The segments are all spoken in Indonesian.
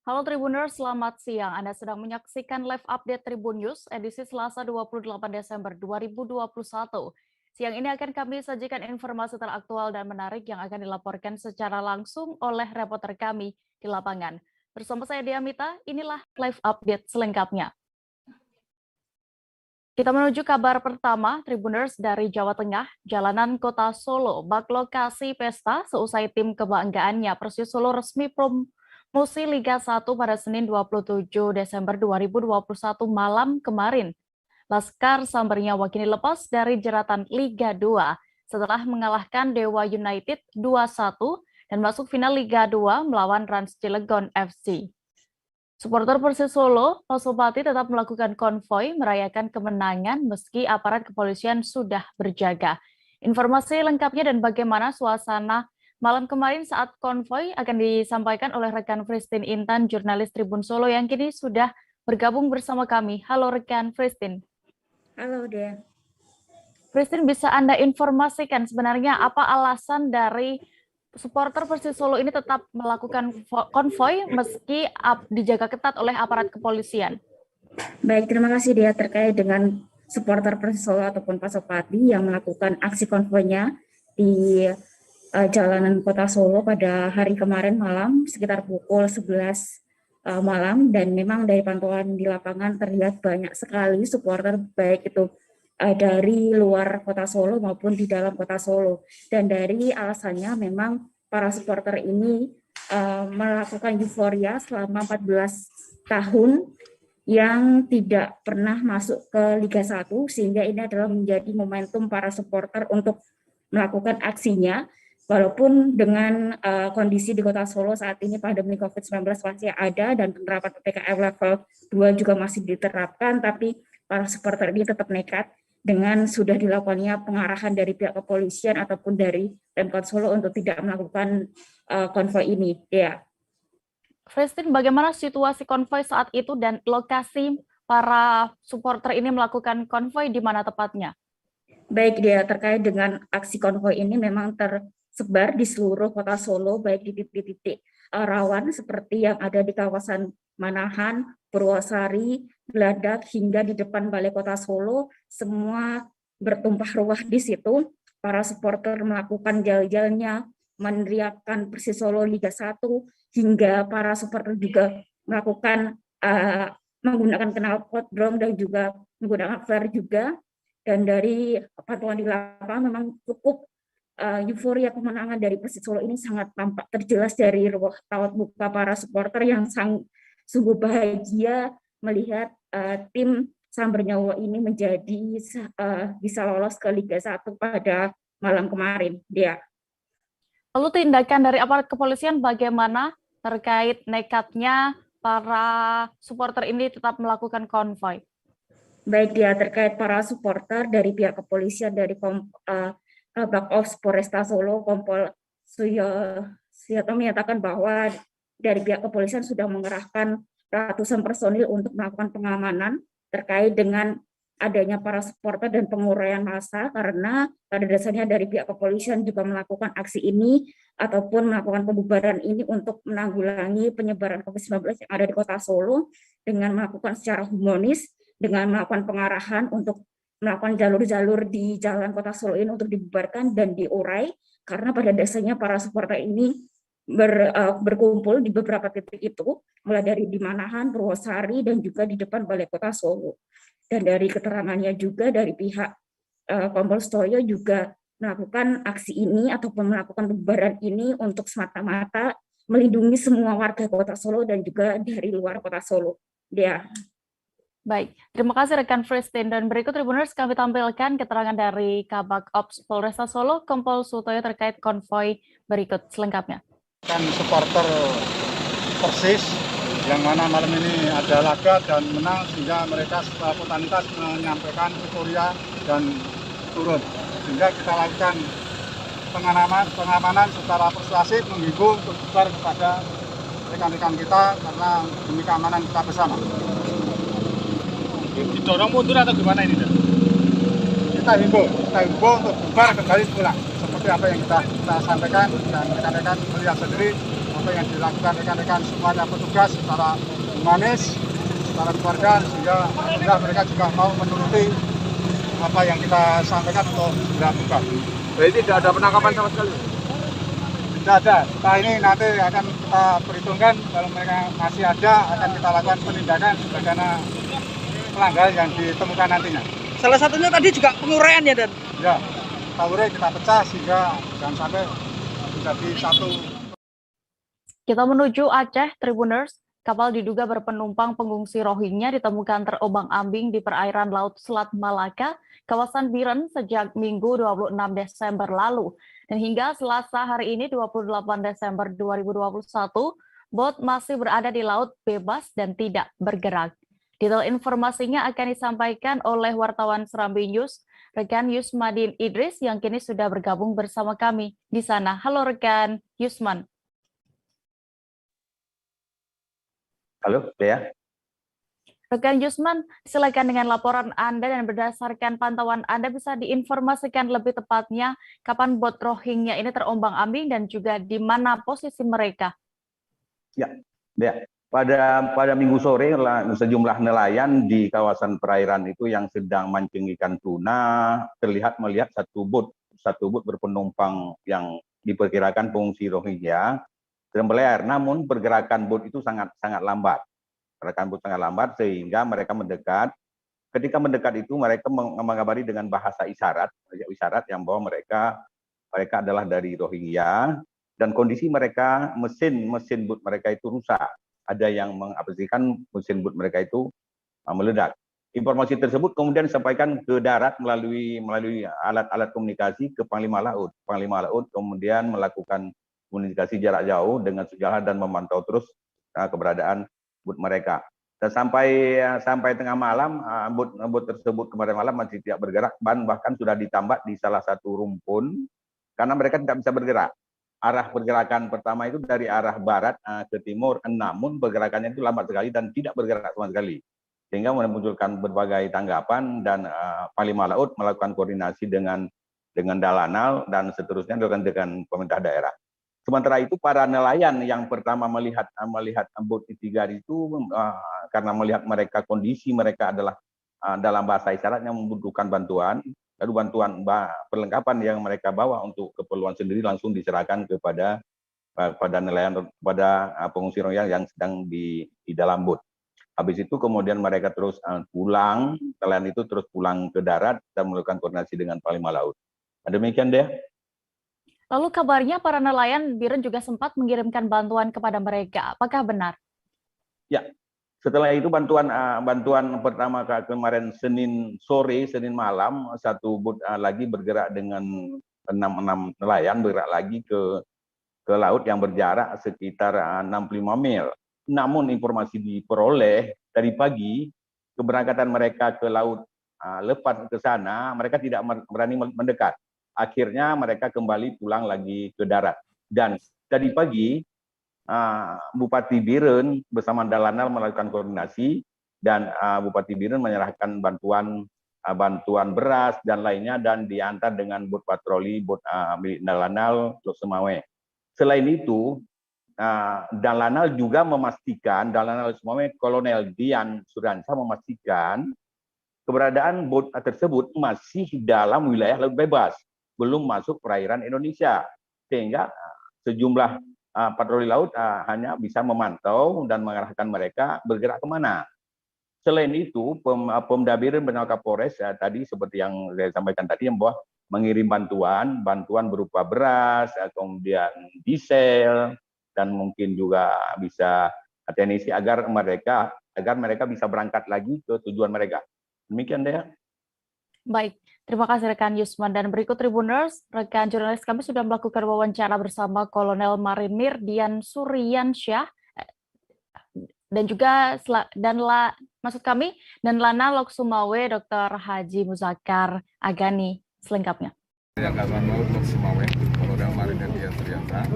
Halo Tribuners, selamat siang. Anda sedang menyaksikan live update Tribun News edisi Selasa 28 Desember 2021. Siang ini akan kami sajikan informasi teraktual dan menarik yang akan dilaporkan secara langsung oleh reporter kami di lapangan. Bersama saya Diamita, inilah live update selengkapnya. Kita menuju kabar pertama, Tribuners dari Jawa Tengah, jalanan kota Solo bak lokasi pesta seusai tim kebanggaannya Persis Solo resmi promosi Liga 1 pada Senin 27 Desember 2021 malam kemarin. Laskar Sambernya kini lepas dari jeratan Liga 2 setelah mengalahkan Dewa United 2-1 dan masuk final Liga 2 melawan Rans Cilegon FC. Supporter Persis Solo, Pasopati tetap melakukan konvoi merayakan kemenangan meski aparat kepolisian sudah berjaga. Informasi lengkapnya dan bagaimana suasana malam kemarin saat konvoi akan disampaikan oleh rekan Christine Intan, jurnalis Tribun Solo yang kini sudah bergabung bersama kami. Halo rekan Christine. Halo Dea. Christine, bisa Anda informasikan sebenarnya apa alasan dari supporter Persis Solo ini tetap melakukan konvoi meski dijaga ketat oleh aparat kepolisian? Baik, terima kasih Dea terkait dengan supporter Persis Solo ataupun Pasopati yang melakukan aksi konvoinya di jalanan kota Solo pada hari kemarin malam sekitar pukul 11 malam, dan memang dari pantauan di lapangan terlihat banyak sekali supporter baik itu dari luar kota Solo maupun di dalam kota Solo. Dan dari alasannya memang para supporter ini melakukan euforia selama 14 tahun yang tidak pernah masuk ke Liga 1, sehingga ini adalah menjadi momentum para supporter untuk melakukan aksinya. Walaupun dengan kondisi di kota Solo saat ini pandemi COVID-19 masih ada dan penerapan PPKM level 2 juga masih diterapkan, tapi para supporter ini tetap nekat dengan sudah dilakukannya pengarahan dari pihak kepolisian ataupun dari Pemkot Solo untuk tidak melakukan konvoi ini. Ya. Christine, bagaimana situasi konvoi saat itu dan lokasi para supporter ini melakukan konvoi di mana tepatnya? Baik, Dia, terkait dengan aksi konvoi ini memang tersebar di seluruh kota Solo, baik di titik-titik rawan seperti yang ada di kawasan Manahan, Purwosari, Gladak, hingga di depan Balai Kota Solo, semua bertumpah ruah di situ. Para supporter melakukan jal-jalnya, meneriakkan Persis Solo Liga 1, hingga para supporter juga melakukan menggunakan knalpot, drum, dan juga menggunakan flare juga. Dan dari pantauan di lapangan memang cukup euforia kemenangan dari Persis Solo ini sangat tampak terjelas dari raut muka para supporter yang sungguh bahagia melihat tim Sambernyawa ini menjadi bisa lolos ke Liga 1 pada malam kemarin. Dia. Lalu tindakan dari aparat kepolisian bagaimana terkait nekatnya para supporter ini tetap melakukan konvoi? Baik, Dia, terkait para supporter dari pihak kepolisian dari Kabak Ops Polresta Solo, Kompol Suyoto menyatakan bahwa dari pihak kepolisian sudah mengerahkan ratusan personil untuk melakukan pengamanan terkait dengan adanya para supporter dan penguraian massa, karena pada dasarnya dari pihak kepolisian juga melakukan aksi ini ataupun melakukan pembubaran ini untuk menanggulangi penyebaran COVID-19 yang ada di kota Solo dengan melakukan secara humanis, dengan melakukan pengarahan untuk melakukan jalur-jalur di jalan kota Solo ini untuk dibubarkan dan diurai, karena pada dasarnya para supporter ini berkumpul di beberapa titik itu, mulai dari di Manahan, Purwosari, dan juga di depan Balai Kota Solo. Dan dari keterangannya juga dari pihak Kompol Stoyo juga melakukan aksi ini ataupun melakukan pembubaran ini untuk semata-mata melindungi semua warga kota Solo dan juga dari luar kota Solo. Dia. Baik, terima kasih rekan Christine. Dan berikut Tribuners kami tampilkan keterangan dari Kabak Ops Polresta Solo, Kompol Sutoyo terkait konvoi berikut selengkapnya. Kan supporter Persis yang mana malam ini ada laga dan menang, sehingga mereka spontanitas menyampaikan euforia dan turun. Sehingga kita lakukan pengamanan secara persuasif, menghimbau untuk bubar kepada rekan-rekan kita karena demi keamanan kita bersama. Didorong mundur atau gimana ini? Kita himbau untuk bubar kembali pulang. Seperti apa yang kita sampaikan, dan rekan-rekan melihat sendiri apa yang dilakukan rekan-rekan semuanya petugas secara humanis, secara keluarga, sehingga alhamdulillah mereka juga mau menuruti apa yang kita sampaikan untuk dilakukan. Berarti tidak ada penangkapan sama sekali? Tidak ada. Setelah ini nanti akan kita perhitungkan, kalau mereka masih ada akan kita lakukan penindakan sebagaimana pelanggaran yang ditemukan nantinya. Salah satunya tadi juga penguraian ya, Dan? Ya, kita kita pecah sehingga jangan sampai menjadi satu. Kita menuju Aceh, Tribuners. Kapal diduga berpenumpang pengungsi Rohingya ditemukan terombang-ambing di perairan Laut Selat Malaka, kawasan Biren sejak Minggu 26 Desember lalu. Dan hingga Selasa hari ini 28 Desember 2021, bot masih berada di laut bebas dan tidak bergerak. Detail informasinya akan disampaikan oleh wartawan Serambi News, rekan Yusmadin Idris yang kini sudah bergabung bersama kami di sana. Halo rekan Yusman. Halo, Dea. Rekan Yusman, silakan dengan laporan Anda dan berdasarkan pantauan Anda bisa diinformasikan lebih tepatnya kapan bot Rohingya ini terombang-ambing dan juga di mana posisi mereka. Ya, Dea. Pada minggu sore sejumlah nelayan di kawasan perairan itu yang sedang mancing ikan tuna melihat satu bot berpenumpang yang diperkirakan pengungsi Rohingya sedang berlayar, namun pergerakan bot itu sangat lambat. Pergerakan bot sangat lambat sehingga mereka mendekat. Ketika mendekat itu mereka mengabari dengan bahasa isyarat yang bahwa mereka adalah dari Rohingya dan kondisi mereka mesin bot mereka itu rusak. Ada yang mengapresikan mesin bot mereka itu meledak. Informasi tersebut kemudian disampaikan ke darat melalui alat-alat komunikasi ke Panglima Laut. Panglima Laut kemudian melakukan komunikasi jarak jauh dengan sejarah dan memantau terus keberadaan bot mereka. Dan sampai tengah malam, bot tersebut kemarin malam masih tidak bergerak, bahkan sudah ditambak di salah satu rumpun karena mereka tidak bisa bergerak. Arah pergerakan pertama itu dari arah barat ke timur, namun pergerakannya itu lambat sekali dan tidak bergerak sama sekali. Sehingga memunculkan berbagai tanggapan dan Panglima Laut melakukan koordinasi dengan Dalanal dan seterusnya dengan pemerintah daerah. Sementara itu para nelayan yang pertama melihat bot Itigar itu karena melihat mereka kondisi mereka adalah dalam bahasa isyarat yang membutuhkan bantuan, lalu bantuan perlengkapan yang mereka bawa untuk keperluan sendiri langsung diserahkan kepada nelayan, pada pengungsi Rohingya yang sedang di dalam bot. Habis itu kemudian mereka terus pulang, nelayan itu terus pulang ke darat dan melakukan koordinasi dengan Panglima Laut. Demikian deh. Lalu kabarnya para nelayan Biren juga sempat mengirimkan bantuan kepada mereka. Apakah benar? Ya, setelah itu bantuan pertama kemarin Senin malam, satu bot lagi bergerak dengan 6 nelayan bergerak lagi ke laut yang berjarak sekitar 65 mil. Namun informasi diperoleh dari pagi, keberangkatan mereka ke laut lepas ke sana, mereka tidak berani mendekat. Akhirnya mereka kembali pulang lagi ke darat. Dan tadi pagi Bupati Biren bersama Dalanal melakukan koordinasi dan Bupati Biren menyerahkan bantuan beras dan lainnya dan diantar dengan bot patroli milik Dalanal Teluk Semawe. Selain itu Dalanal juga memastikan, Dalanal Semawe Kolonel Dian Suransa memastikan keberadaan bot tersebut masih dalam wilayah laut bebas, belum masuk perairan Indonesia, sehingga sejumlah patroli laut hanya bisa memantau dan mengarahkan mereka bergerak kemana. Selain itu, Pemda Biren bersama Kapolres tadi seperti yang saya sampaikan tadi, yang bahwa mengirim bantuan berupa beras, kemudian diesel, dan mungkin juga bisa TNI agar mereka bisa berangkat lagi ke tujuan mereka. Demikian deh. Baik. Terima kasih rekan Yusman, dan berikut Tribuners, rekan jurnalis kami sudah melakukan wawancara bersama Kolonel Marinir Dian Suryansyah dan juga Lana Lok Sumawe Dr. Haji Muzakar Agani selengkapnya. Angkatan Laut Lok Sumawe, Kolonel Marinir Dian Suryansyah.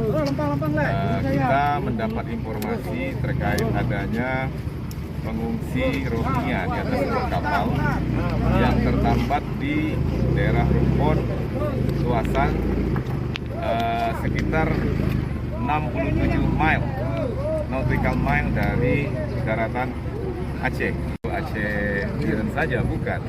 Kita mendapat informasi terkait adanya pengungsi Rohingya di atas sebuah kapal yang tertambat di daerah Rumpon, Suasan, sekitar 6 67 mile nautical mile dari daratan Aceh. Aceh Biren saja bukan,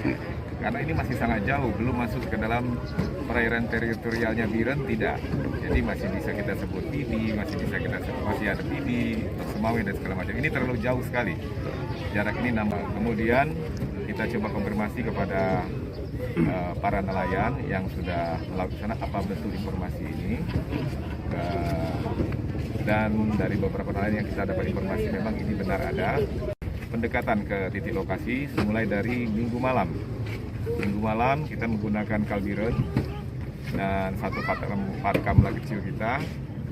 karena ini masih sangat jauh, belum masuk ke dalam perairan teritorialnya Biren, tidak. Jadi masih bisa kita sebut Pidi, masih bisa kita sebut, masih ada Pidi, Semawe dan segala macam. Ini terlalu jauh sekali. Jarak ini nambah. Kemudian kita coba konfirmasi kepada para nelayan yang sudah melakukan apa betul informasi ini. Dan dari beberapa nelayan yang kita dapat informasi memang ini benar ada. Pendekatan ke titik lokasi mulai dari Minggu malam. Minggu malam kita menggunakan kalbiren dan satu pakamlah kecil kita.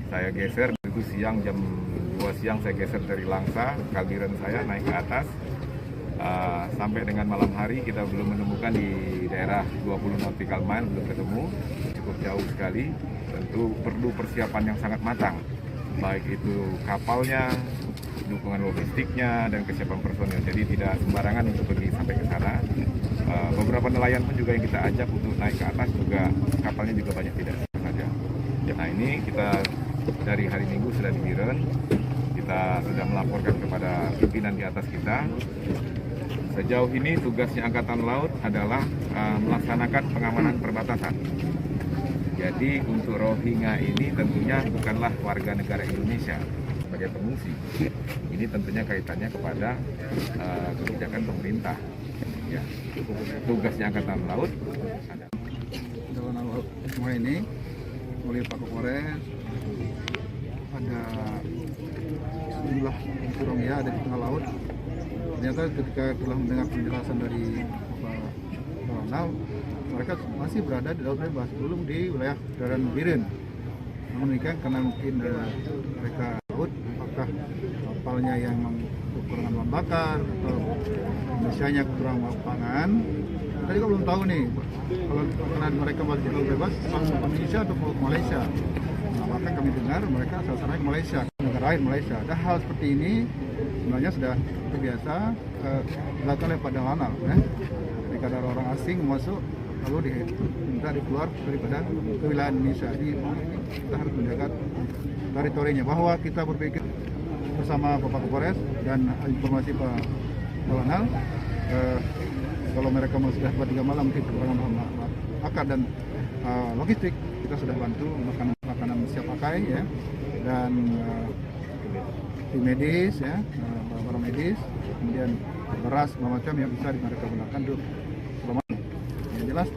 Saya geser itu siang jam 2 siang saya geser dari Langsa, kalbiren saya naik ke atas. Sampai dengan malam hari kita belum menemukan di daerah 20 nautical mile, belum ketemu, cukup jauh sekali. Tentu perlu persiapan yang sangat matang, baik itu kapalnya, dukungan logistiknya, dan kesiapan personil. Jadi tidak sembarangan untuk pergi sampai ke sana. Beberapa nelayan pun juga yang kita ajak untuk naik ke atas juga kapalnya juga banyak tidak saja. Nah ini kita dari hari Minggu sudah di Biren, kita sudah melaporkan kepada pimpinan di atas kita. Sejauh ini tugasnya Angkatan Laut adalah melaksanakan pengamanan perbatasan. Jadi untuk Rohingya ini tentunya bukanlah warga negara Indonesia sebagai pengungsi. Ini tentunya kaitannya kepada kebijakan pemerintah. Ya, tugasnya Angkatan Laut ada. Dalam laut semua ini oleh Pak Kapolres ada sejumlah Rohingya ada di tengah laut. Ternyata ketika telah mendengar penjelasan dari Bapak Ronald, mereka masih berada di laut bebas, belum di wilayah daratan Biren. Namun demikian karena mungkin mereka laut, apakah kapalnya yang kekurangan bahan bakar atau misalnya kurang pangan, kita juga belum tahu nih. Kalau karena mereka masih di laut bebas, Indonesia atau Malaysia. Nah, maka kami dengar mereka asal-asalnya Malaysia, negara lain Malaysia. Ada hal seperti ini sebenarnya sudah terbiasa dilakukan oleh Pak Ronald. Ketika ada orang asing masuk, lalu diminta dikeluar daripada wilayah Indonesia. Jadi kita harus menjaga teritorinya, bahwa kita berpikir bersama Bapak Kapolres dan informasi Pak Ronald, kalau mereka mau sudah 2-3 malam mungkin kekurangan bahan bakar dan logistik, kita sudah bantu makanan siap pakai ya, dan tim medis ya, barang medis, kemudian beras macam yang bisa mereka gunakan untuk selamat. Yang jelas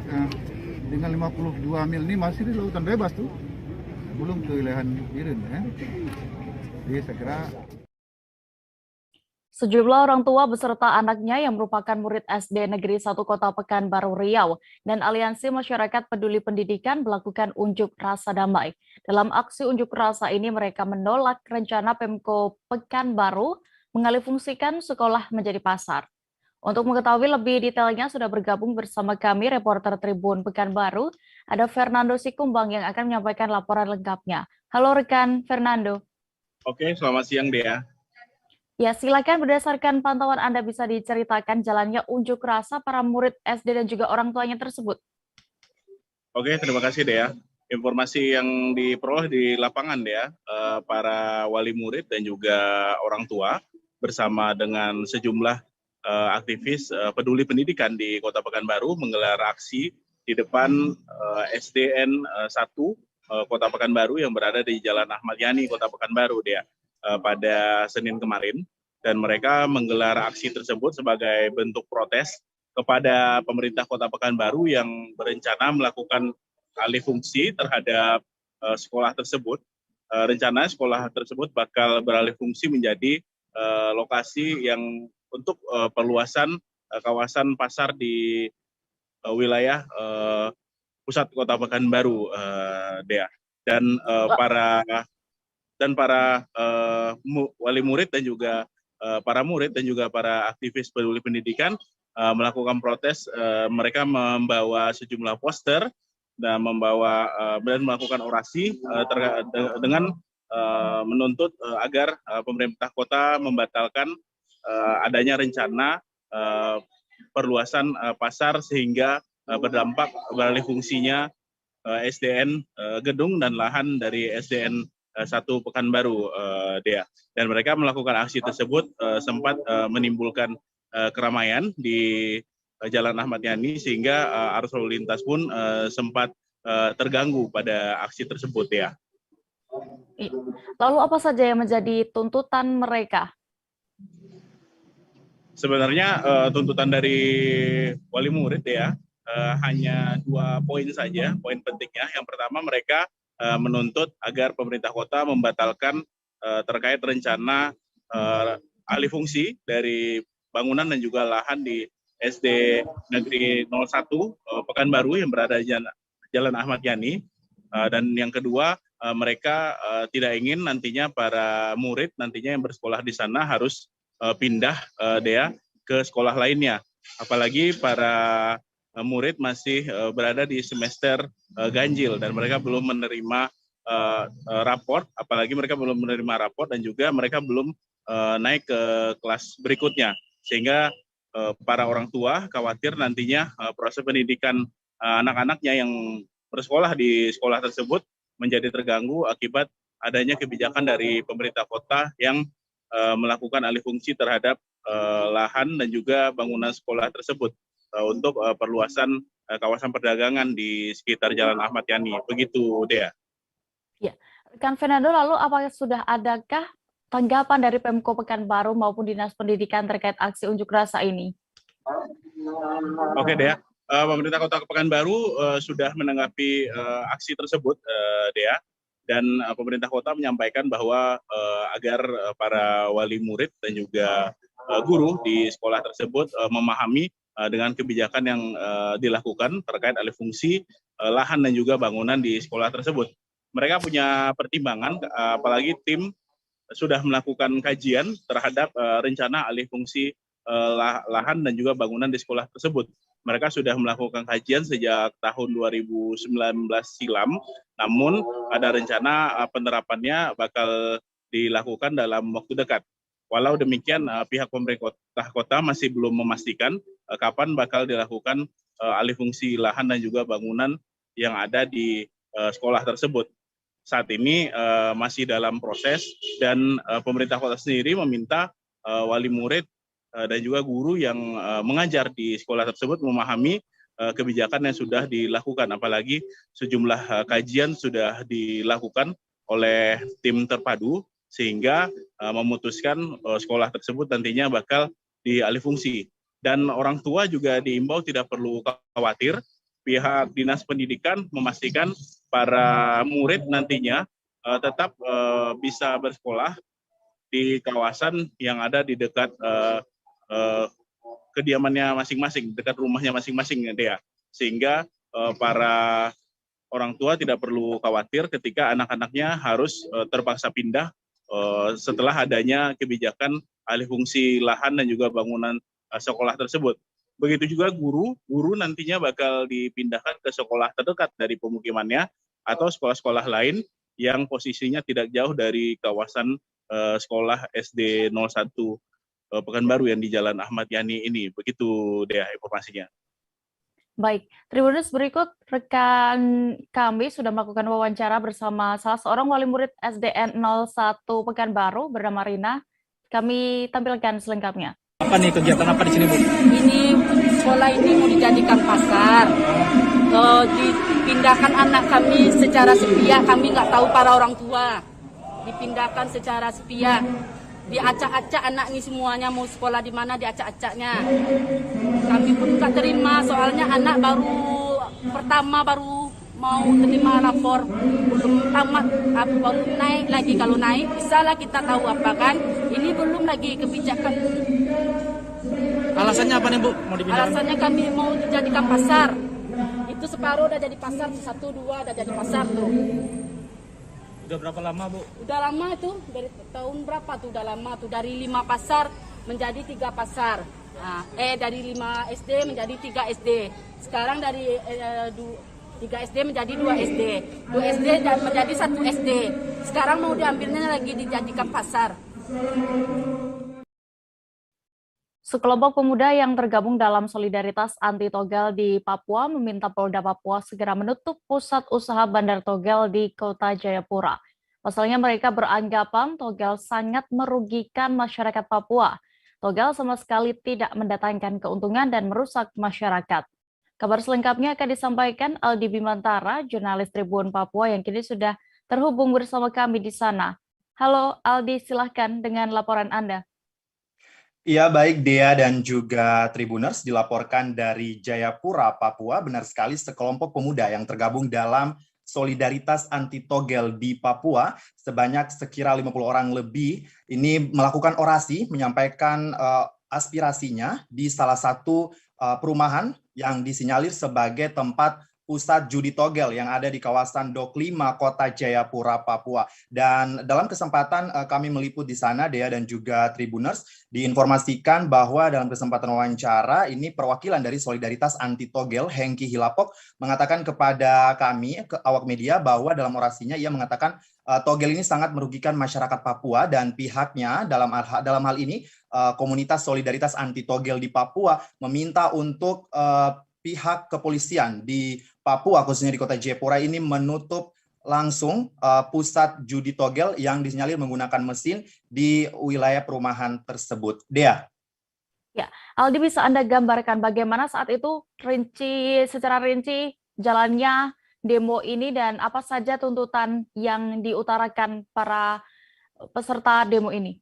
dengan 52 mil ini masih di lautan bebas tuh, belum ke wilayah Biren ya. Jadi saya kira Sejumlah orang tua beserta anaknya yang merupakan murid SD Negeri 1 Kota Pekanbaru Riau dan Aliansi Masyarakat Peduli Pendidikan melakukan unjuk rasa damai. Dalam aksi unjuk rasa ini mereka menolak rencana Pemko Pekanbaru mengalihfungsikan sekolah menjadi pasar. Untuk mengetahui lebih detailnya sudah bergabung bersama kami reporter Tribun Pekanbaru, ada Fernando Sikumbang yang akan menyampaikan laporan lengkapnya. Halo rekan Fernando. Oke, selamat siang Dea. Ya, silakan berdasarkan pantauan Anda bisa diceritakan jalannya unjuk rasa para murid SD dan juga orang tuanya tersebut. Oke, terima kasih Dea. Informasi yang diperoleh di lapangan Dea, para wali murid dan juga orang tua bersama dengan sejumlah aktivis peduli pendidikan di Kota Pekanbaru menggelar aksi di depan SDN 1 Kota Pekanbaru yang berada di Jalan Ahmad Yani, Kota Pekanbaru Dea. Pada Senin kemarin, dan mereka menggelar aksi tersebut sebagai bentuk protes kepada pemerintah Kota Pekanbaru yang berencana melakukan alih fungsi terhadap sekolah tersebut. Rencana sekolah tersebut bakal beralih fungsi menjadi lokasi yang untuk perluasan kawasan pasar di wilayah pusat Kota Pekanbaru, Dea. Dan para wali murid dan juga para murid dan juga para aktivis peduli pendidikan melakukan protes. Mereka membawa sejumlah poster dan melakukan orasi dengan menuntut agar pemerintah kota membatalkan adanya rencana perluasan pasar sehingga berdampak beralih fungsinya SDN gedung dan lahan dari SDN 1 Pekanbaru, Dea. Dan mereka melakukan aksi tersebut sempat menimbulkan keramaian di Jalan Ahmad Yani sehingga arus lalu lintas pun sempat terganggu pada aksi tersebut, Dea. Lalu apa saja yang menjadi tuntutan mereka? Sebenarnya tuntutan dari wali murid ya hanya 2 poin saja, poin pentingnya. Yang pertama mereka menuntut agar pemerintah kota membatalkan terkait rencana alih fungsi dari bangunan dan juga lahan di SD Negeri 01 Pekanbaru yang berada di Jalan Ahmad Yani. Dan yang kedua mereka tidak ingin nantinya para murid nantinya yang bersekolah di sana harus pindah Dea ke sekolah lainnya, apalagi para murid masih berada di semester ganjil dan mereka belum menerima raport, apalagi mereka belum menerima raport dan juga mereka belum naik ke kelas berikutnya, sehingga para orang tua khawatir nantinya proses pendidikan anak-anaknya yang bersekolah di sekolah tersebut menjadi terganggu akibat adanya kebijakan dari pemerintah kota yang melakukan alih fungsi terhadap lahan dan juga bangunan sekolah tersebut untuk perluasan kawasan perdagangan di sekitar Jalan Ahmad Yani. Begitu, Dea. Ya, rekan Fernando, lalu apakah sudah adakah tanggapan dari Pemko Pekanbaru maupun Dinas Pendidikan terkait aksi unjuk rasa ini? Oke, Dea. Pemerintah Kota Pekanbaru sudah menanggapi aksi tersebut, Dea. Dan pemerintah kota menyampaikan bahwa agar para wali murid dan juga guru di sekolah tersebut memahami dengan kebijakan yang dilakukan terkait alih fungsi lahan dan juga bangunan di sekolah tersebut. Mereka punya pertimbangan, apalagi tim sudah melakukan kajian terhadap rencana alih fungsi lahan dan juga bangunan di sekolah tersebut. Mereka sudah melakukan kajian sejak tahun 2019 silam, namun ada rencana penerapannya bakal dilakukan dalam waktu dekat. Walau demikian, pihak pemerintah kota masih belum memastikan kapan bakal dilakukan alih fungsi lahan dan juga bangunan yang ada di sekolah tersebut. Saat ini masih dalam proses dan pemerintah kota sendiri meminta wali murid dan juga guru yang mengajar di sekolah tersebut memahami kebijakan yang sudah dilakukan, apalagi sejumlah kajian sudah dilakukan oleh tim terpadu sehingga memutuskan sekolah tersebut nantinya bakal dialih fungsi. Dan orang tua juga diimbau tidak perlu khawatir, pihak Dinas Pendidikan memastikan para murid nantinya tetap bisa bersekolah di kawasan yang ada di dekat kediamannya masing-masing, dekat rumahnya masing-masing, Dea. Sehingga para orang tua tidak perlu khawatir ketika anak-anaknya harus terpaksa pindah setelah adanya kebijakan alih fungsi lahan dan juga bangunan sekolah tersebut. Begitu juga guru nantinya bakal dipindahkan ke sekolah terdekat dari pemukimannya atau sekolah-sekolah lain yang posisinya tidak jauh dari kawasan sekolah SD 01 Pekanbaru yang di Jalan Ahmad Yani ini. Begitu, Dea, informasinya. Baik, Tribuners, berikut rekan kami sudah melakukan wawancara bersama salah seorang wali murid SDN 01 Pekanbaru bernama Rina. Kami tampilkan selengkapnya. Apa nih kegiatan apa di sini, Bu? Ini sekolah ini mau dijadikan pasar. Dipindahkan anak kami secara sepihak, kami nggak tahu para orang tua. Dipindahkan secara sepihak. Diacak-acak anak ini semuanya mau sekolah di mana diacak-acaknya. Kami pun nggak terima soalnya anak baru mau terima lapor, belum tamat, baru naik lagi. Kalau naik bisalah kita tahu apa kan. Ini belum lagi kebijakan. Alasannya apa nih, Bu? Mau dipindahkan? Alasannya kami mau dijadikan pasar. Itu separuh udah jadi pasar, 1, 2 udah jadi pasar tuh. Udah berapa lama, Bu? Udah lama tuh, dari tahun berapa tuh udah lama tuh, dari 5 pasar menjadi 3 pasar. Nah, dari 5 SD menjadi 3 SD. Sekarang dari 3 SD menjadi 2 SD. 2 SD dan menjadi 1 SD. Sekarang mau diambilnya lagi dijadikan pasar. Sekelompok pemuda yang tergabung dalam solidaritas anti togel di Papua meminta Polda Papua segera menutup pusat usaha bandar togel di Kota Jayapura. Pasalnya mereka beranggapan togel sangat merugikan masyarakat Papua. Togel sama sekali tidak mendatangkan keuntungan dan merusak masyarakat. Kabar selengkapnya akan disampaikan Aldi Bimantara, jurnalis Tribun Papua yang kini sudah terhubung bersama kami di sana. Halo Aldi, silahkan dengan laporan Anda. Iya, baik Dea dan juga Tribuners, dilaporkan dari Jayapura, Papua. Benar sekali, sekelompok pemuda yang tergabung dalam Solidaritas Anti Togel di Papua, sebanyak sekira 50 orang lebih, ini melakukan orasi, menyampaikan aspirasinya di salah satu perumahan yang disinyalir sebagai tempat pusat judi togel yang ada di kawasan Dok 5, Kota Jayapura, Papua. Dan dalam kesempatan kami meliput di sana, Dea dan juga Tribuners, diinformasikan bahwa dalam kesempatan wawancara, ini perwakilan dari Solidaritas Anti Togel, Hengki Hilapok, mengatakan kepada kami, ke awak media, bahwa dalam orasinya ia mengatakan togel ini sangat merugikan masyarakat Papua dan pihaknya dalam hal ini komunitas Solidaritas Anti Togel di Papua meminta untuk pihak kepolisian di Papua, khususnya di Kota Jayapura ini menutup langsung pusat judi togel yang disinyalir menggunakan mesin di wilayah perumahan tersebut. Dea. Ya, Aldi, bisa Anda gambarkan bagaimana saat itu secara rinci jalannya demo ini dan apa saja tuntutan yang diutarakan para peserta demo ini?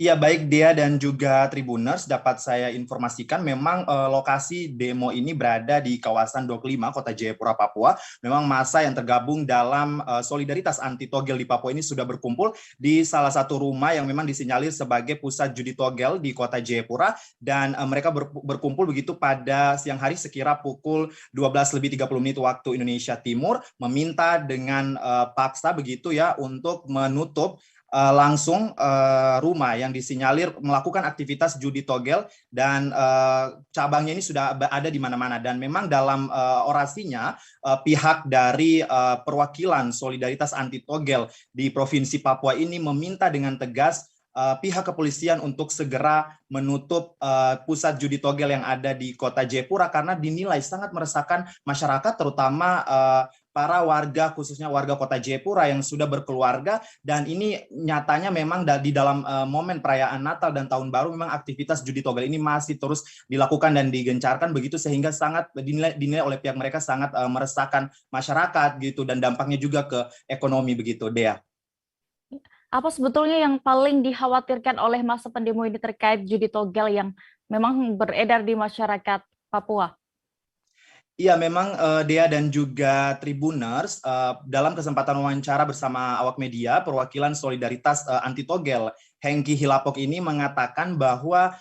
Iya, baik Dea dan juga Tribuners, dapat saya informasikan memang lokasi demo ini berada di kawasan Dok 5, Kota Jayapura, Papua. Memang massa yang tergabung dalam Solidaritas Anti Togel di Papua ini sudah berkumpul di salah satu rumah yang memang disinyalir sebagai pusat judi togel di Kota Jayapura, dan mereka berkumpul begitu pada siang hari sekira pukul 12:30 waktu Indonesia Timur, meminta dengan paksa begitu ya untuk menutup langsung rumah yang disinyalir melakukan aktivitas judi togel, dan cabangnya ini sudah ada di mana-mana. Dan memang dalam orasinya pihak dari perwakilan Solidaritas Anti Togel di Provinsi Papua ini meminta dengan tegas pihak kepolisian untuk segera menutup pusat judi togel yang ada di Kota Jayapura karena dinilai sangat meresahkan masyarakat, terutama para warga, khususnya warga Kota Jayapura yang sudah berkeluarga, dan ini nyatanya memang di dalam momen perayaan Natal dan Tahun Baru memang aktivitas judi togel ini masih terus dilakukan dan digencarkan begitu, sehingga sangat dinilai oleh pihak mereka sangat meresahkan masyarakat gitu, dan dampaknya juga ke ekonomi begitu, Dea. Apa sebetulnya yang paling dikhawatirkan oleh masa pendemo ini terkait judi togel yang memang beredar di masyarakat Papua? Iya, memang Dea dan juga Tribuners, dalam kesempatan wawancara bersama awak media, perwakilan Solidaritas Anti Togel, Hengki Hilapok ini mengatakan bahwa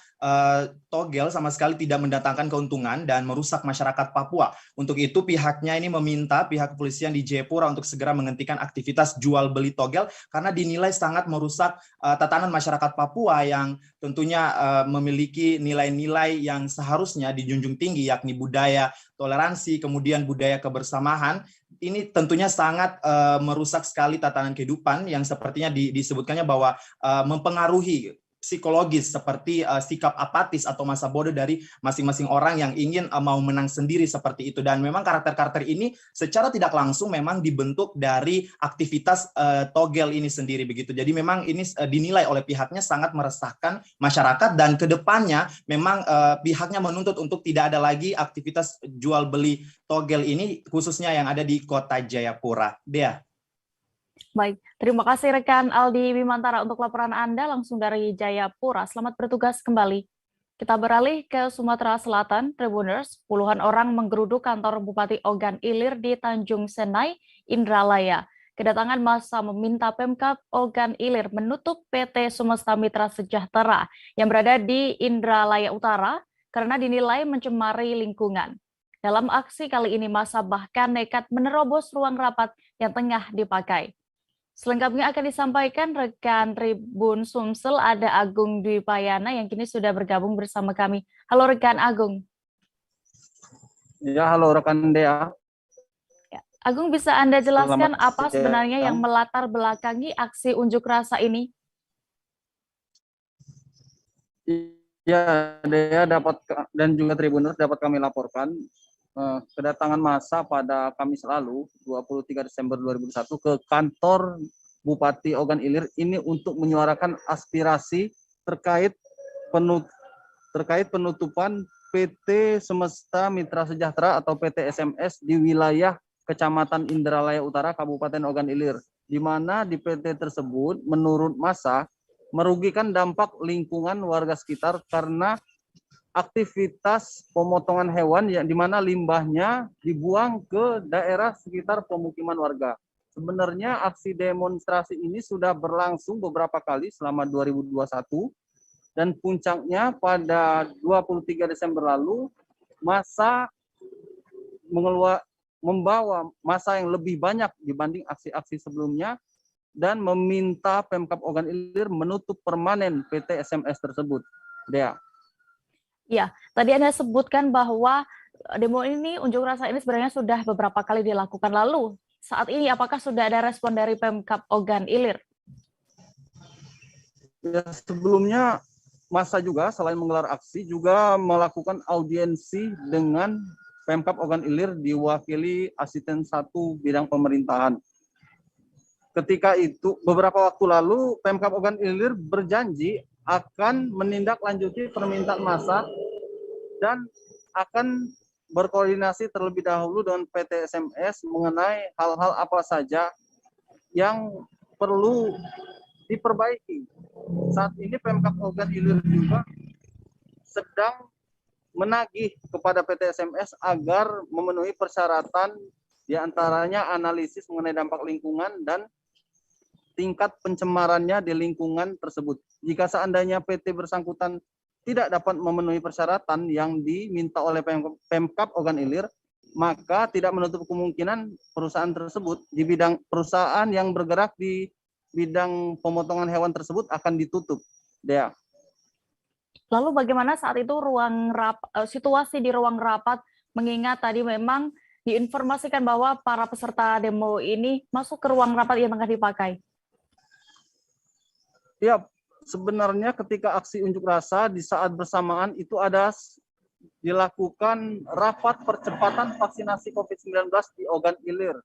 togel sama sekali tidak mendatangkan keuntungan dan merusak masyarakat Papua. Untuk itu pihaknya ini meminta pihak kepolisian di Jayapura untuk segera menghentikan aktivitas jual beli togel karena dinilai sangat merusak tatanan masyarakat Papua yang tentunya memiliki nilai-nilai yang seharusnya dijunjung tinggi, yakni budaya toleransi, kemudian budaya kebersamaan. Ini tentunya sangat merusak sekali tatanan kehidupan yang sepertinya disebutkannya bahwa mempengaruhi psikologis seperti sikap apatis atau masa bodoh dari masing-masing orang yang ingin mau menang sendiri seperti itu. Dan memang karakter-karakter ini secara tidak langsung memang dibentuk dari aktivitas togel ini sendiri begitu. Jadi memang ini dinilai oleh pihaknya sangat meresahkan masyarakat, dan kedepannya memang pihaknya menuntut untuk tidak ada lagi aktivitas jual beli togel ini khususnya yang ada di Kota Jayapura. Dea. Baik, terima kasih rekan Aldi Bimantara untuk laporan Anda langsung dari Jayapura. Selamat bertugas kembali. Kita beralih ke Sumatera Selatan, Tribuners. Puluhan orang menggeruduk kantor Bupati Ogan Ilir di Tanjung Senai, Indralaya. Kedatangan massa meminta Pemkab Ogan Ilir menutup PT Sumesta Mitra Sejahtera yang berada di Indralaya Utara karena dinilai mencemari lingkungan. Dalam aksi kali ini, massa bahkan nekat menerobos ruang rapat yang tengah dipakai. Selengkapnya akan disampaikan rekan Tribun Sumsel, ada Agung Dwi Payana yang kini sudah bergabung bersama kami. Halo rekan Agung. Ya, halo rekan Dea. Ya, Agung, bisa Anda jelaskan apa sebenarnya yang melatar belakangi aksi unjuk rasa ini? Ya, Dea dapat dan juga Tribuners dapat kami laporkan kedatangan massa pada Kamis lalu 23 Desember 2021 ke kantor Bupati Ogan Ilir ini untuk menyuarakan aspirasi terkait penutupan PT Semesta Mitra Sejahtera atau PT SMS di wilayah Kecamatan Indralaya Utara, Kabupaten Ogan Ilir, di mana di PT tersebut menurut massa merugikan dampak lingkungan warga sekitar karena aktivitas pemotongan hewan yang di mana limbahnya dibuang ke daerah sekitar pemukiman warga. Sebenarnya aksi demonstrasi ini sudah berlangsung beberapa kali selama 2021 dan puncaknya pada 23 Desember lalu massa membawa massa yang lebih banyak dibanding aksi-aksi sebelumnya dan meminta Pemkab Ogan Ilir menutup permanen PT SMS tersebut. Dea. Ya, tadi Anda sebutkan bahwa demo ini, unjuk rasa ini sebenarnya sudah beberapa kali dilakukan. Lalu, saat ini apakah sudah ada respon dari Pemkab Ogan Ilir? Ya, sebelumnya massa juga selain menggelar aksi juga melakukan audiensi dengan Pemkab Ogan Ilir diwakili Asisten 1 Bidang Pemerintahan. Ketika itu, beberapa waktu lalu, Pemkab Ogan Ilir berjanji akan menindaklanjuti permintaan massa dan akan berkoordinasi terlebih dahulu dengan PT SMS mengenai hal-hal apa saja yang perlu diperbaiki. Saat ini Pemkab Ogan Ilir juga sedang menagih kepada PT SMS agar memenuhi persyaratan diantaranya analisis mengenai dampak lingkungan dan tingkat pencemarannya di lingkungan tersebut. Jika seandainya PT bersangkutan tidak dapat memenuhi persyaratan yang diminta oleh Pemkab Ogan Ilir, maka tidak menutup kemungkinan perusahaan tersebut di bidang perusahaan yang bergerak di bidang pemotongan hewan tersebut akan ditutup. Dea. Lalu bagaimana saat itu situasi di ruang rapat, mengingat tadi memang diinformasikan bahwa para peserta demo ini masuk ke ruang rapat yang tengah dipakai? Ya, sebenarnya ketika aksi unjuk rasa di saat bersamaan itu ada dilakukan rapat percepatan vaksinasi COVID-19 di Ogan Ilir.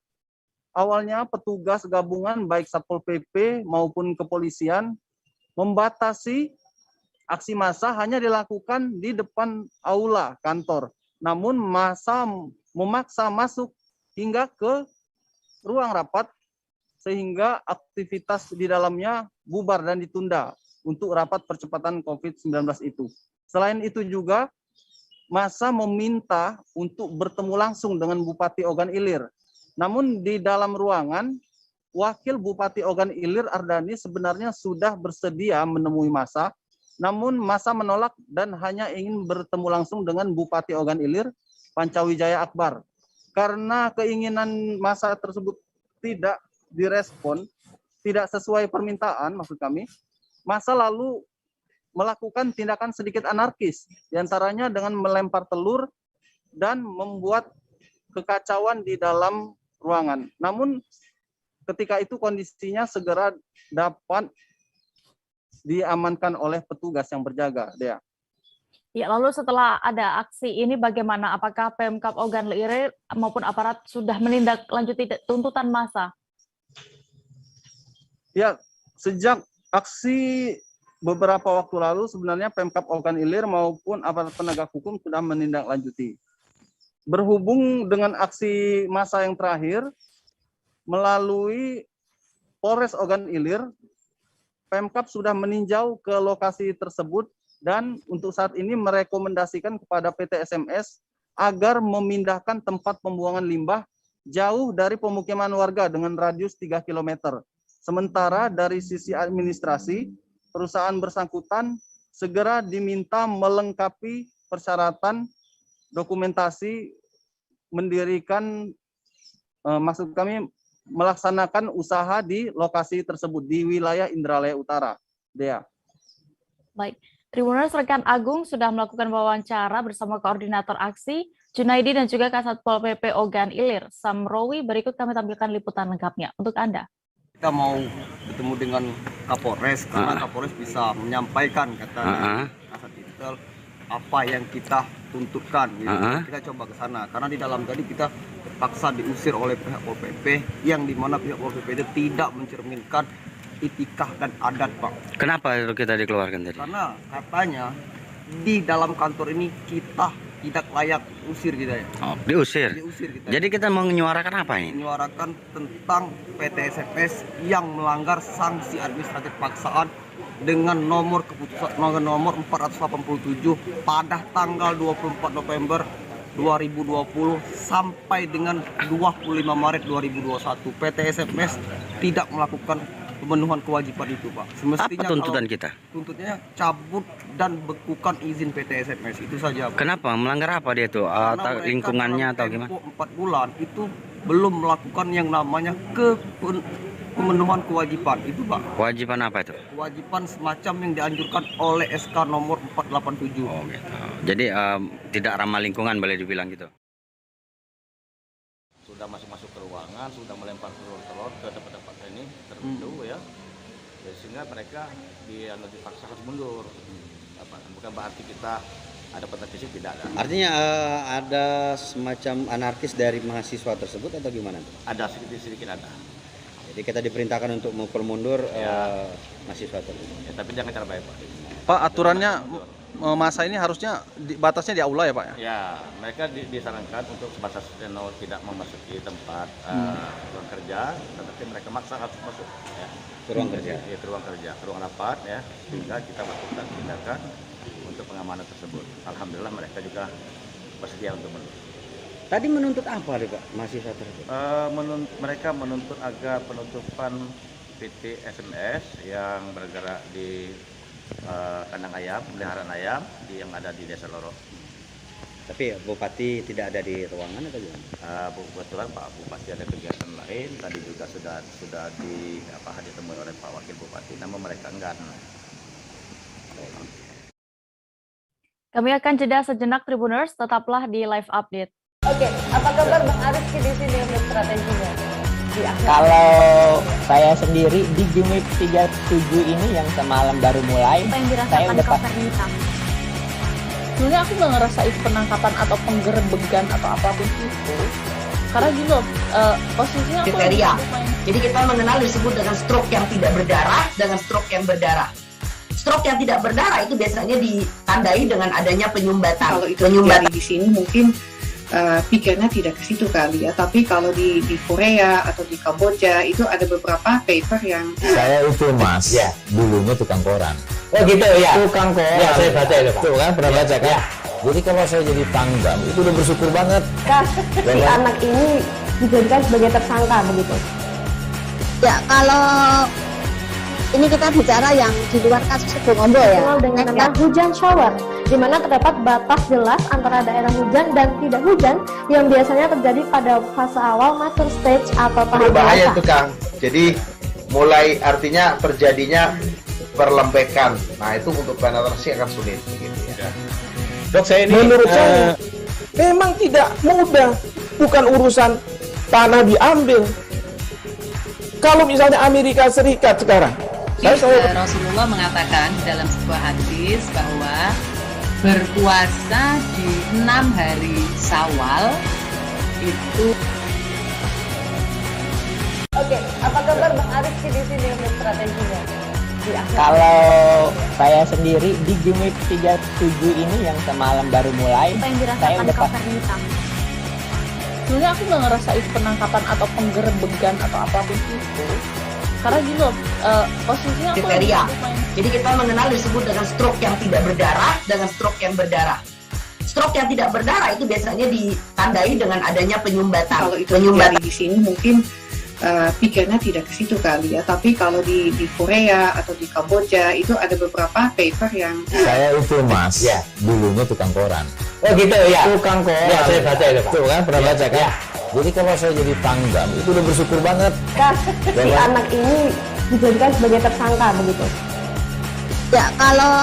Awalnya petugas gabungan baik Satpol PP maupun kepolisian membatasi aksi massa hanya dilakukan di depan aula kantor. Namun massa memaksa masuk hingga ke ruang rapat sehingga aktivitas di dalamnya bubar dan ditunda untuk rapat percepatan COVID-19 itu. Selain itu juga massa meminta untuk bertemu langsung dengan Bupati Ogan Ilir. Namun di dalam ruangan, Wakil Bupati Ogan Ilir Ardani sebenarnya sudah bersedia menemui massa, namun massa menolak dan hanya ingin bertemu langsung dengan Bupati Ogan Ilir, Pancawijaya Akbar. Karena keinginan massa tersebut tidak direspon, tidak sesuai permintaan maksud kami, massa lalu melakukan tindakan sedikit anarkis, diantaranya dengan melempar telur dan membuat kekacauan di dalam ruangan. Namun ketika itu kondisinya segera dapat diamankan oleh petugas yang berjaga. Dea. Ya, lalu setelah ada aksi ini bagaimana? Apakah Pemkab Ogan Ilir maupun aparat sudah menindaklanjuti tuntutan massa? Ya, sejak aksi beberapa waktu lalu sebenarnya Pemkab Ogan Ilir maupun aparat penegak hukum sudah menindaklanjuti. Berhubung dengan aksi massa yang terakhir, melalui Polres Ogan Ilir, Pemkab sudah meninjau ke lokasi tersebut dan untuk saat ini merekomendasikan kepada PT SMS agar memindahkan tempat pembuangan limbah jauh dari pemukiman warga dengan radius 3 km. Sementara dari sisi administrasi, perusahaan bersangkutan segera diminta melengkapi persyaratan dokumentasi mendirikan, maksud kami melaksanakan usaha di lokasi tersebut di wilayah Indralaya Utara. Dea. Baik, Tribuners rekan Agung sudah melakukan wawancara bersama koordinator aksi Junaidi dan juga Kasatpol PP Ogan Ilir Samrowi. Berikut kami tampilkan liputan lengkapnya untuk Anda. Kita mau bertemu dengan Kapolres karena Kapolres bisa menyampaikan katanya kasat intel apa yang kita tuntutkan gitu. Kita coba ke sana karena di dalam tadi kita terpaksa diusir oleh pihak Pol PP yang dimana pihak Pol PP itu tidak mencerminkan etika dan adat, Pak. Kenapa itu kita dikeluarkan tadi? Karena katanya di dalam kantor ini kita tidak layak usir kita ya. Oh, diusir. Diusir kita. Jadi kita mau menyuarakan apa ini? Menyuarakan tentang PT SMS yang melanggar sanksi administratif paksaan dengan nomor keputusan nomor 487 pada tanggal 24 November 2020 sampai dengan 25 Maret 2021. PT SMS tidak melakukan pemenuhan kewajiban itu, Pak. Semestinya apa tuntutan kita? Tuntutnya cabut dan bekukan izin PT SMS itu saja, Pak. Kenapa? Melanggar apa dia itu? Atau lingkungannya atau gimana? 4 bulan itu belum melakukan yang namanya pemenuhan kewajiban itu, Pak. Kewajiban apa itu? Kewajiban semacam yang dianjurkan oleh SK nomor 487. Oh gitu. Jadi tidak ramah lingkungan boleh dibilang gitu. Sudah masuk ke ruangan, sudah melempar telur-telur ke tempat-tempat ini tertentu ya. Jadi sehingga mereka dipaksa harus mundur. Bukan berarti kita ada petisi, tidak ada. Artinya ada semacam anarkis dari mahasiswa tersebut atau gimana? Ada sedikit ada. Jadi kita diperintahkan untuk memukul mundur mahasiswa tersebut. Ya, tapi jangan cara baik, Pak. Pak, aturannya masa ini harusnya batasnya di aula ya, Pak? Ya, mereka disarankan untuk sebatas tidak memasuki tempat ruang kerja, tetapi mereka maksa harus masuk. Ya. Ke ruang kerja? Ya, ke ruang kerja, ke ruang rapat ya, sehingga kita melakukan tindakan untuk pengamanan tersebut. Alhamdulillah mereka juga bersedia untuk menuntut. Tadi menuntut apa deh, Pak, mahasiswa tersebut? Mereka menuntut agar penutupan PT SMS yang bergerak di kandang ayam, peliharaan ayam yang ada di Desa Loro. Tapi Bupati tidak ada di ruangan atau gimana? Kebetulan Pak Bupati ada kegiatan lain, tadi juga sudah ditemui oleh Pak Wakil Bupati, namun mereka enggan. Kami akan jeda sejenak Tribuners, tetaplah di live update. Oke, apa kabar Bang Arifki di sini untuk strateginya? Kalau saya sendiri di Jumip 37 ini yang semalam baru mulai, saya udah pasti. Sebenarnya aku nggak ngerasa itu penangkapan atau penggerebegan atau apapun itu. Karena gini loh, posisinya aku kriteria. Jadi kita mengenal disebut dengan stroke yang tidak berdarah dengan stroke yang berdarah. Stroke yang tidak berdarah itu biasanya ditandai dengan adanya penyumbatan. Kalau itu terjadi di sini mungkin pikirnya tidak ke situ kali ya, tapi kalau di Korea atau di Kamboja itu ada beberapa paper yang saya itu Mas, ya, dulunya tukang koran. Oh gitu ya. Tukang koran. Ya, saya baca itu, Pak. Tuh kan pernah baca kan? Ya. Jadi kalau saya jadi Pangdam itu udah bersyukur banget. Si anak ini dijadikan sebagai tersangka begitu. Ya, kalau ini kita bicara yang di luar kasus Sebongombo ya. Dengan nama hujan shower, di mana terdapat batas jelas antara daerah hujan dan tidak hujan yang biasanya terjadi pada fase awal mature stage atau tahap berbahaya itu Kang. Jadi mulai artinya terjadinya perlembekan. Nah itu untuk penetrasi akan sulit. Gitu, ya. Dok, saya ini menurut saya memang tidak mudah. Bukan urusan tanah diambil. Kalau misalnya Amerika Serikat sekarang. Rasulullah mengatakan dalam sebuah hadis bahwa berpuasa di 6 hari Syawal itu. Oke, apa kabar Bang Arifki di sini untuk strateginya? Kalau saya sendiri di Jumip 37 ini yang semalam baru mulai, saya udah pasti. Sebenarnya aku nggak ngerasa itu penangkapan atau penggerebegan atau apapun itu. Karena gini loh, posisinya kriteria. Jadi kita mengenal disebut dengan stroke yang tidak berdarah dengan stroke yang berdarah. Stroke yang tidak berdarah itu biasanya ditandai dengan adanya penyumbatan. Kalau itu terjadi di sini mungkin pikirnya tidak ke situ kali ya, tapi kalau di Korea atau di Kamboja itu ada beberapa paper yang saya itu Mas, ya, dulunya tukang koran. Oh gitu ya. Tukang koran. Ya, saya baca itu, Pak. Tuh kan pernah baca kan? Ya. Jadi kalau saya jadi Pangdam itu udah bersyukur banget. Si anak ini dijadikan sebagai tersangka begitu. Ya, kalau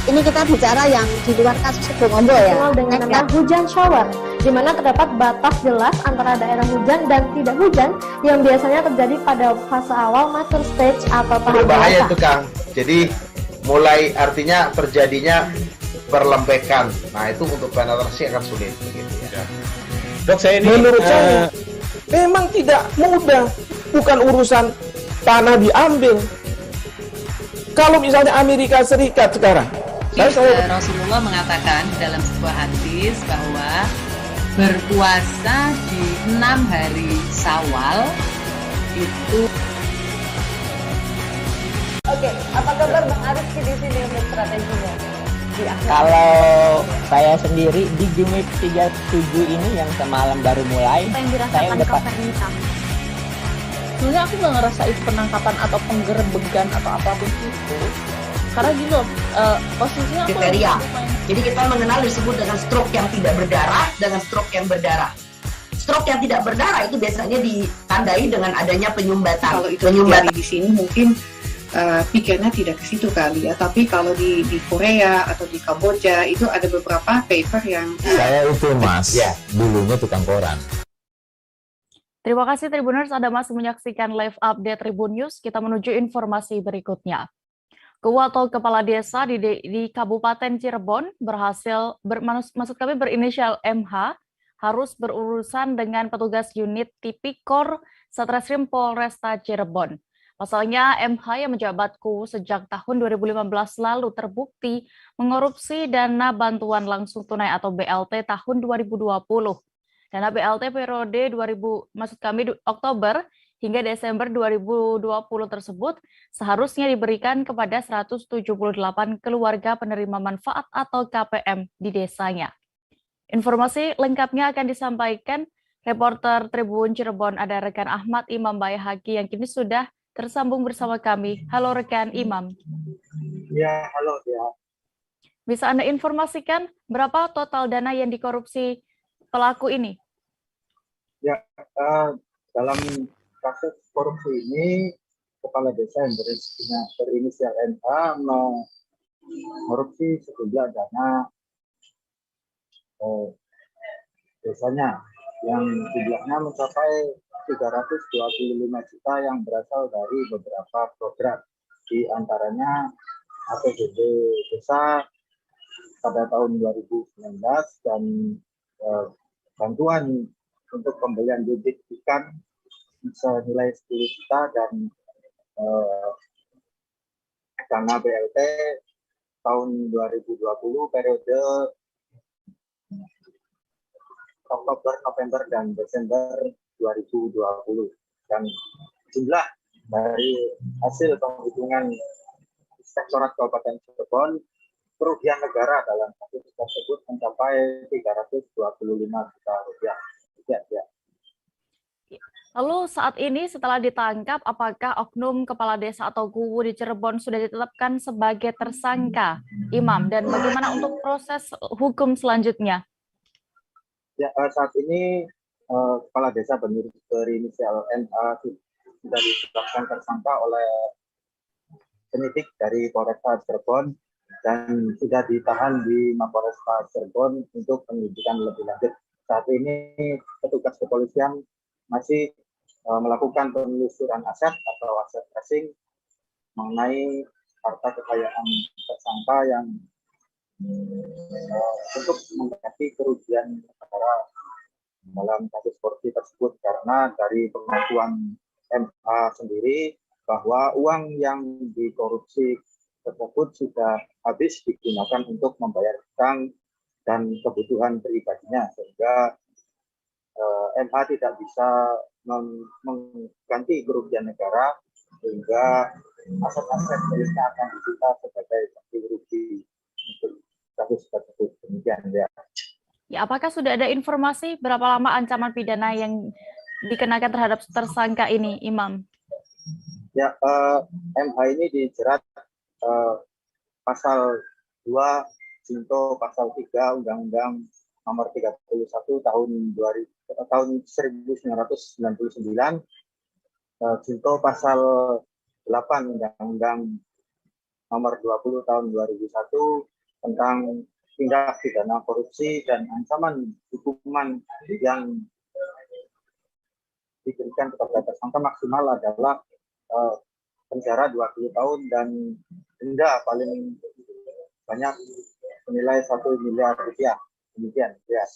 ini kita bicara yang di luar kasus Sebongombo ya. Dengan nama hujan shower, di mana terdapat batas jelas antara daerah hujan dan tidak hujan yang biasanya terjadi pada fase awal mature stage atau tahap berbahaya itu Kang. Jadi mulai artinya terjadinya perlembekan. Nah, itu untuk penetrasi akan sulit begitu ya. Dok, saya ini menurut saya memang tidak mudah, bukan urusan tanah diambil. Kalau misalnya Amerika Serikat sekarang, Rasulullah mengatakan dalam sebuah hadis bahwa berpuasa di 6 hari Syawal itu. Oke, apa kabar Bang Arifki di sini untuk strateginya? Kalau saya sendiri di Jumip 37 ini yang semalam baru mulai, saya udah sebenarnya aku nggak ngerasa itu penangkapan atau penggerebegan atau apapun itu, karena gini loh, posisinya aku kriteria. Jadi kita mengenal disebut dengan stroke yang tidak berdarah dengan stroke yang berdarah. Stroke yang tidak berdarah itu biasanya ditandai dengan adanya penyumbatan. Kalau itu terjadi di sini mungkin pikirnya tidak ke situ kali ya, tapi kalau di Korea atau di Kamboja itu ada beberapa paper yang saya itu mas, dulunya tukang koran. Terima kasih Tribuners, Anda masih menyaksikan live update Tribun News. Kita menuju informasi berikutnya. Kepala desa di Kabupaten Cirebon berinisial MH harus berurusan dengan petugas unit Tipikor Satreskrim Polresta Cirebon. Pasalnya, MH yang menjabat sejak tahun 2015 lalu terbukti mengorupsi dana bantuan langsung tunai atau BLT tahun 2020. Dana BLT periode Oktober hingga Desember 2020 tersebut seharusnya diberikan kepada 178 keluarga penerima manfaat atau KPM di desanya. Informasi lengkapnya akan disampaikan reporter Tribun Cirebon, ada rekan Ahmad Imam Bayhaqi yang kini sudah tersambung bersama kami. Halo rekan Imam. Ya, halo ya. Bisa Anda informasikan berapa total dana yang dikorupsi pelaku ini? Ya, dalam kasus korupsi ini, kepala desa yang berinisial NH mengkorupsi sejumlah dana desanya yang jumlahnya mencapai 325 juta yang berasal dari beberapa program, di antaranya APBD desa pada tahun 2019 dan bantuan untuk pembelian bibit ikan senilai 10 juta dan dana BLT tahun 2020 periode Oktober, November, dan Desember 2020. Dan jumlah dari hasil penghitungan Inspektorat Kabupaten Cirebon, kerugian negara dalam kasus tersebut mencapai 325 juta rupiah. Ya. Lalu saat ini setelah ditangkap, apakah oknum kepala desa atau Kuwu di Cirebon sudah ditetapkan sebagai tersangka, Imam? Dan bagaimana untuk proses hukum selanjutnya? Ya, saat ini kepala desa berinisial NA sudah ditetapkan tersangka oleh penyidik dari Polresta Cirebon dan sudah ditahan di Mapolresta Cirebon untuk penyelidikan lebih lanjut. Saat ini petugas kepolisian masih melakukan penelusuran aset atau aset tracing mengenai harta kekayaan tersangka yang untuk mengganti kerugian negara dalam kasus korupsi tersebut, karena dari pengakuan MA sendiri bahwa uang yang dikorupsi tersebut sudah habis digunakan untuk membayar utang dan kebutuhan pribadinya, sehingga MA tidak bisa mengganti kerugian negara, sehingga aset-aset miliknya akan disita sebagai ganti rugi untuk kasus tersebut. Demikian ya. Ya, apakah sudah ada informasi berapa lama ancaman pidana yang dikenakan terhadap tersangka ini, Imam? Ya, MH ini dijerat pasal 2 junto pasal 3 Undang-Undang Nomor 31 tahun 1999, junto pasal 8 Undang-Undang Nomor 20 tahun 2001 tentang tindak pidana korupsi, dan ancaman hukuman yang diberikan kepada tersangka maksimal adalah penjara 20 tahun dan denda paling banyak senilai 1 miliar rupiah. Demikian, ya.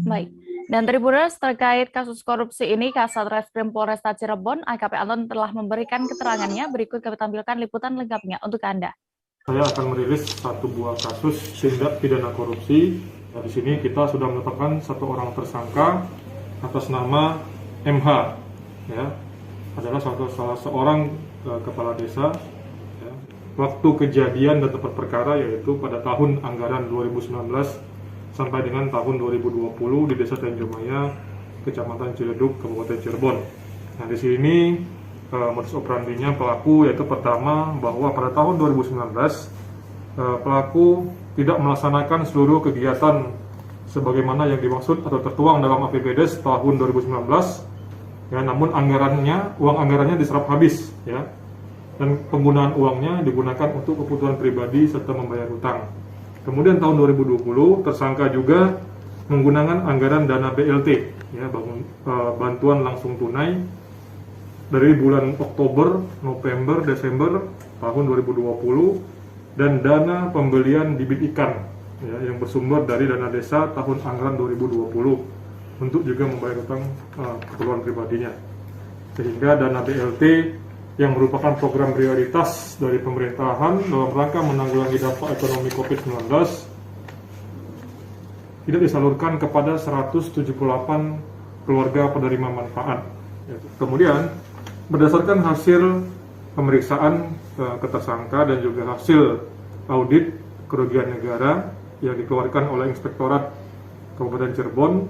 Baik. Dan Tribuners, terkait kasus korupsi ini, Kasat Reskrim Polresta Cirebon, AKP Anton telah memberikan keterangannya. Berikut kami tampilkan liputan lengkapnya untuk Anda. Saya akan merilis satu buah kasus tindak pidana korupsi. Nah, di sini kita sudah menetapkan satu orang tersangka atas nama MH, ya, adalah salah seorang kepala desa. Ya. Waktu kejadian dan tempat perkara yaitu pada tahun anggaran 2019 sampai dengan tahun 2020 di Desa Tanjungmaya, Kecamatan Ciledug, Kabupaten Cirebon. Nah, di sini modus operandinya pelaku yaitu pertama bahwa pada tahun 2019 pelaku tidak melaksanakan seluruh kegiatan sebagaimana yang dimaksud atau tertuang dalam APBDes tahun 2019, ya, namun uang anggarannya diserap habis, ya, dan penggunaan uangnya digunakan untuk kebutuhan pribadi serta membayar hutang. Kemudian tahun 2020 tersangka juga menggunakan anggaran dana BLT, ya, bantuan langsung tunai dari bulan Oktober, November, Desember tahun 2020 dan dana pembelian bibit ikan, ya, yang bersumber dari dana desa tahun anggaran 2020 untuk juga membayar hutang keperluan pribadinya. Sehingga dana BLT yang merupakan program prioritas dari pemerintahan dalam rangka menanggulangi dampak ekonomi COVID-19 tidak disalurkan kepada 178 keluarga penerima manfaat. Kemudian berdasarkan hasil pemeriksaan ke tersangka dan juga hasil audit kerugian negara yang dikeluarkan oleh Inspektorat Kabupaten Cirebon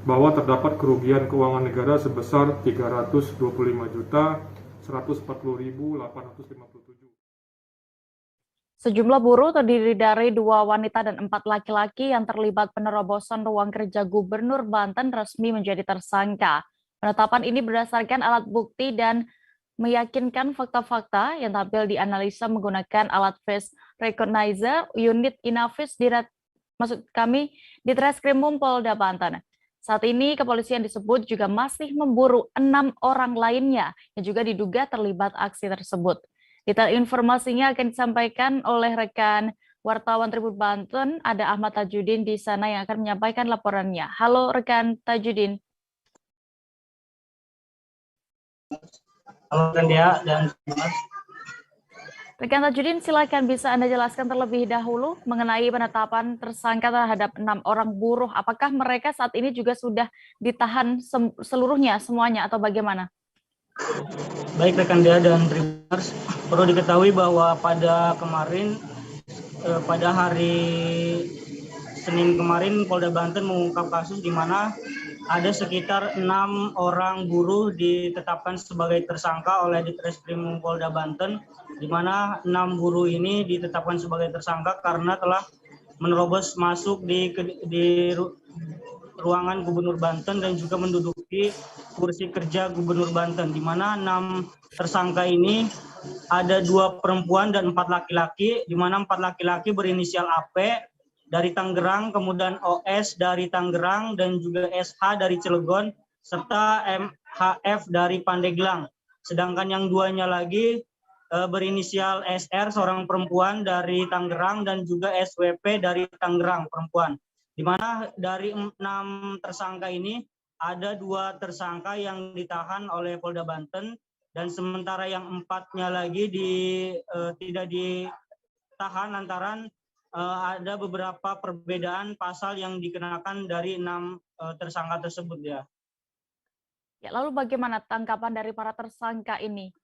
bahwa terdapat kerugian keuangan negara sebesar 325.140.857. Sejumlah buruh terdiri dari 2 wanita dan 4 laki-laki yang terlibat penerobosan ruang kerja Gubernur Banten resmi menjadi tersangka. Penetapan ini berdasarkan alat bukti dan meyakinkan fakta-fakta yang tampil dianalisa menggunakan alat face recognizer unit Inavis di Treskrimum Polda Banten. Saat ini kepolisian disebut juga masih memburu 6 orang lainnya yang juga diduga terlibat aksi tersebut. Detail informasinya akan disampaikan oleh rekan wartawan Tribun Banten, ada Ahmad Tajudin di sana yang akan menyampaikan laporannya. Halo rekan Tajudin. Halo rekan Dea dan rekan Tajudin, silakan bisa Anda jelaskan terlebih dahulu mengenai penetapan tersangka terhadap 6 orang buruh. Apakah mereka saat ini juga sudah ditahan seluruhnya, semuanya, atau bagaimana? Baik rekan Dea dan Tribuners, perlu diketahui bahwa pada kemarin, pada hari Senin kemarin, Polda Banten mengungkap kasus di mana ada sekitar 6 orang buruh ditetapkan sebagai tersangka oleh Ditreskrimum Polda Banten, di mana 6 buruh ini ditetapkan sebagai tersangka karena telah menerobos masuk di ruangan Gubernur Banten dan juga menduduki kursi kerja Gubernur Banten, di mana 6 tersangka ini ada 2 perempuan dan 4 laki-laki, di mana 4 laki-laki berinisial AP dari Tangerang, kemudian OS dari Tangerang, dan juga SH dari Cilegon, serta MHF dari Pandeglang. Sedangkan yang 2-nya lagi berinisial SR, seorang perempuan dari Tangerang, dan juga SWP dari Tangerang, perempuan. Di mana dari 6 tersangka ini, ada 2 tersangka yang ditahan oleh Polda Banten, dan sementara yang 4-nya lagi tidak ditahan lantaran ada beberapa perbedaan pasal yang dikenakan dari 6 tersangka tersebut, ya. Ya, lalu bagaimana tanggapan dari para tersangka ini?